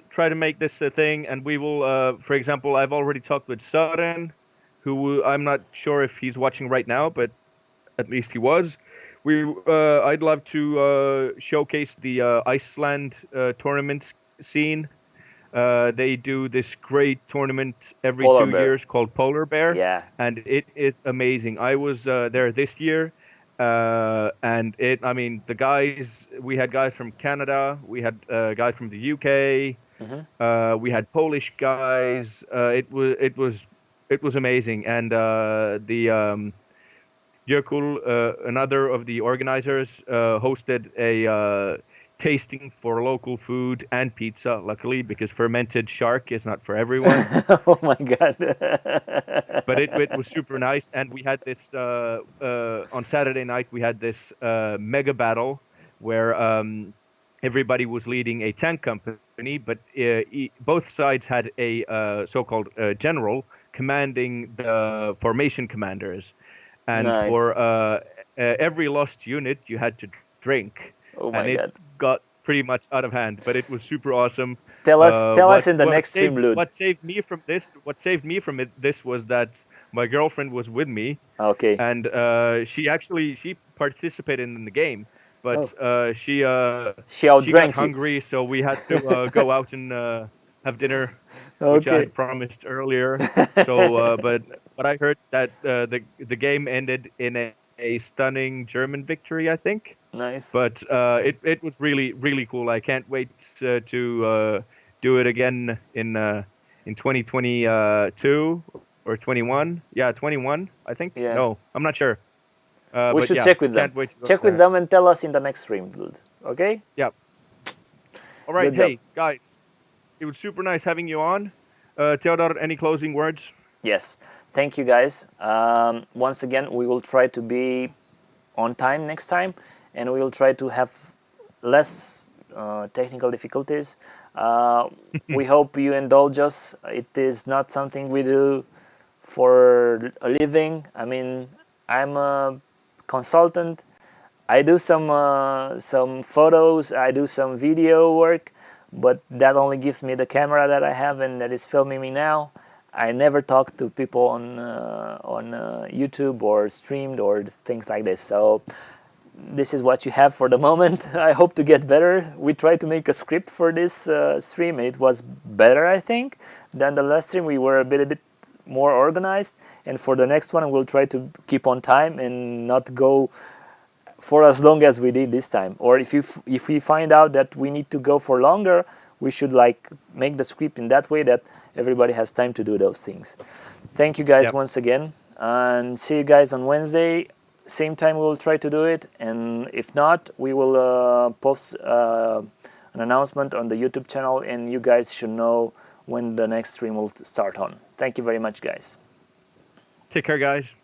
try to make this a thing, and we will. For example, I've already talked with Søren, who I'm not sure if he's watching right now, but at least he was. I'd love to showcase the Iceland tournament scene. They do this great tournament every 2 years called Polar Bear, and it is amazing. I was there this year, and the guys. We had guys from Canada, we had guys from the UK, we had Polish guys. It was amazing, and the Jökull, another of the organizers, hosted a tasting for local food and pizza, luckily, because fermented shark is not for everyone. Oh my God. But it was super nice. And we had this, on Saturday night, we had this mega battle where everybody was leading a tank company, but both sides had a so-called general commanding the formation commanders. And for every lost unit, you had to drink. Oh my God. It got pretty much out of hand, but it was super awesome. Tell us in the next stream, Lud. What saved me from this was that my girlfriend was with me. Okay. And she participated in the game, but she got hungry, so we had to go out and have dinner, which I had promised earlier. So, but I heard that the game ended in a stunning German victory, I think. Nice. But it was really, really cool. I can't wait to do it again in 2022 or 21. Yeah, 21, I think. Yeah. No, I'm not sure. We But should yeah, check with them. can't wait to go Check with there. them and tell us in the next stream, dude. Okay? Yeah. All right. Good job. Hey guys, it was super nice having you on. Theodor, any closing words? Yes. Thank you, guys. Once again, we will try to be on time next time, and we will try to have less technical difficulties. We hope you indulge us. It is not something we do for a living. I mean, I'm a consultant. I do some photos. I do some video work, but that only gives me the camera that I have and that is filming me now. I never talk to people on YouTube or streamed or things like this. So this is what you have for the moment. I hope to get better. We tried to make a script for this stream. It was better, I think, than the last stream. We were a bit more organized, and for the next one, we'll try to keep on time and not go for as long as we did this time. Or if we find out that we need to go for longer, we should like make the script in that way that everybody has time to do those things. Thank you guys once again, and see you guys on Wednesday. Same time we will try to do it, and if not, we will post an announcement on the YouTube channel, and you guys should know when the next stream will start on. Thank you very much, guys. Take care, guys.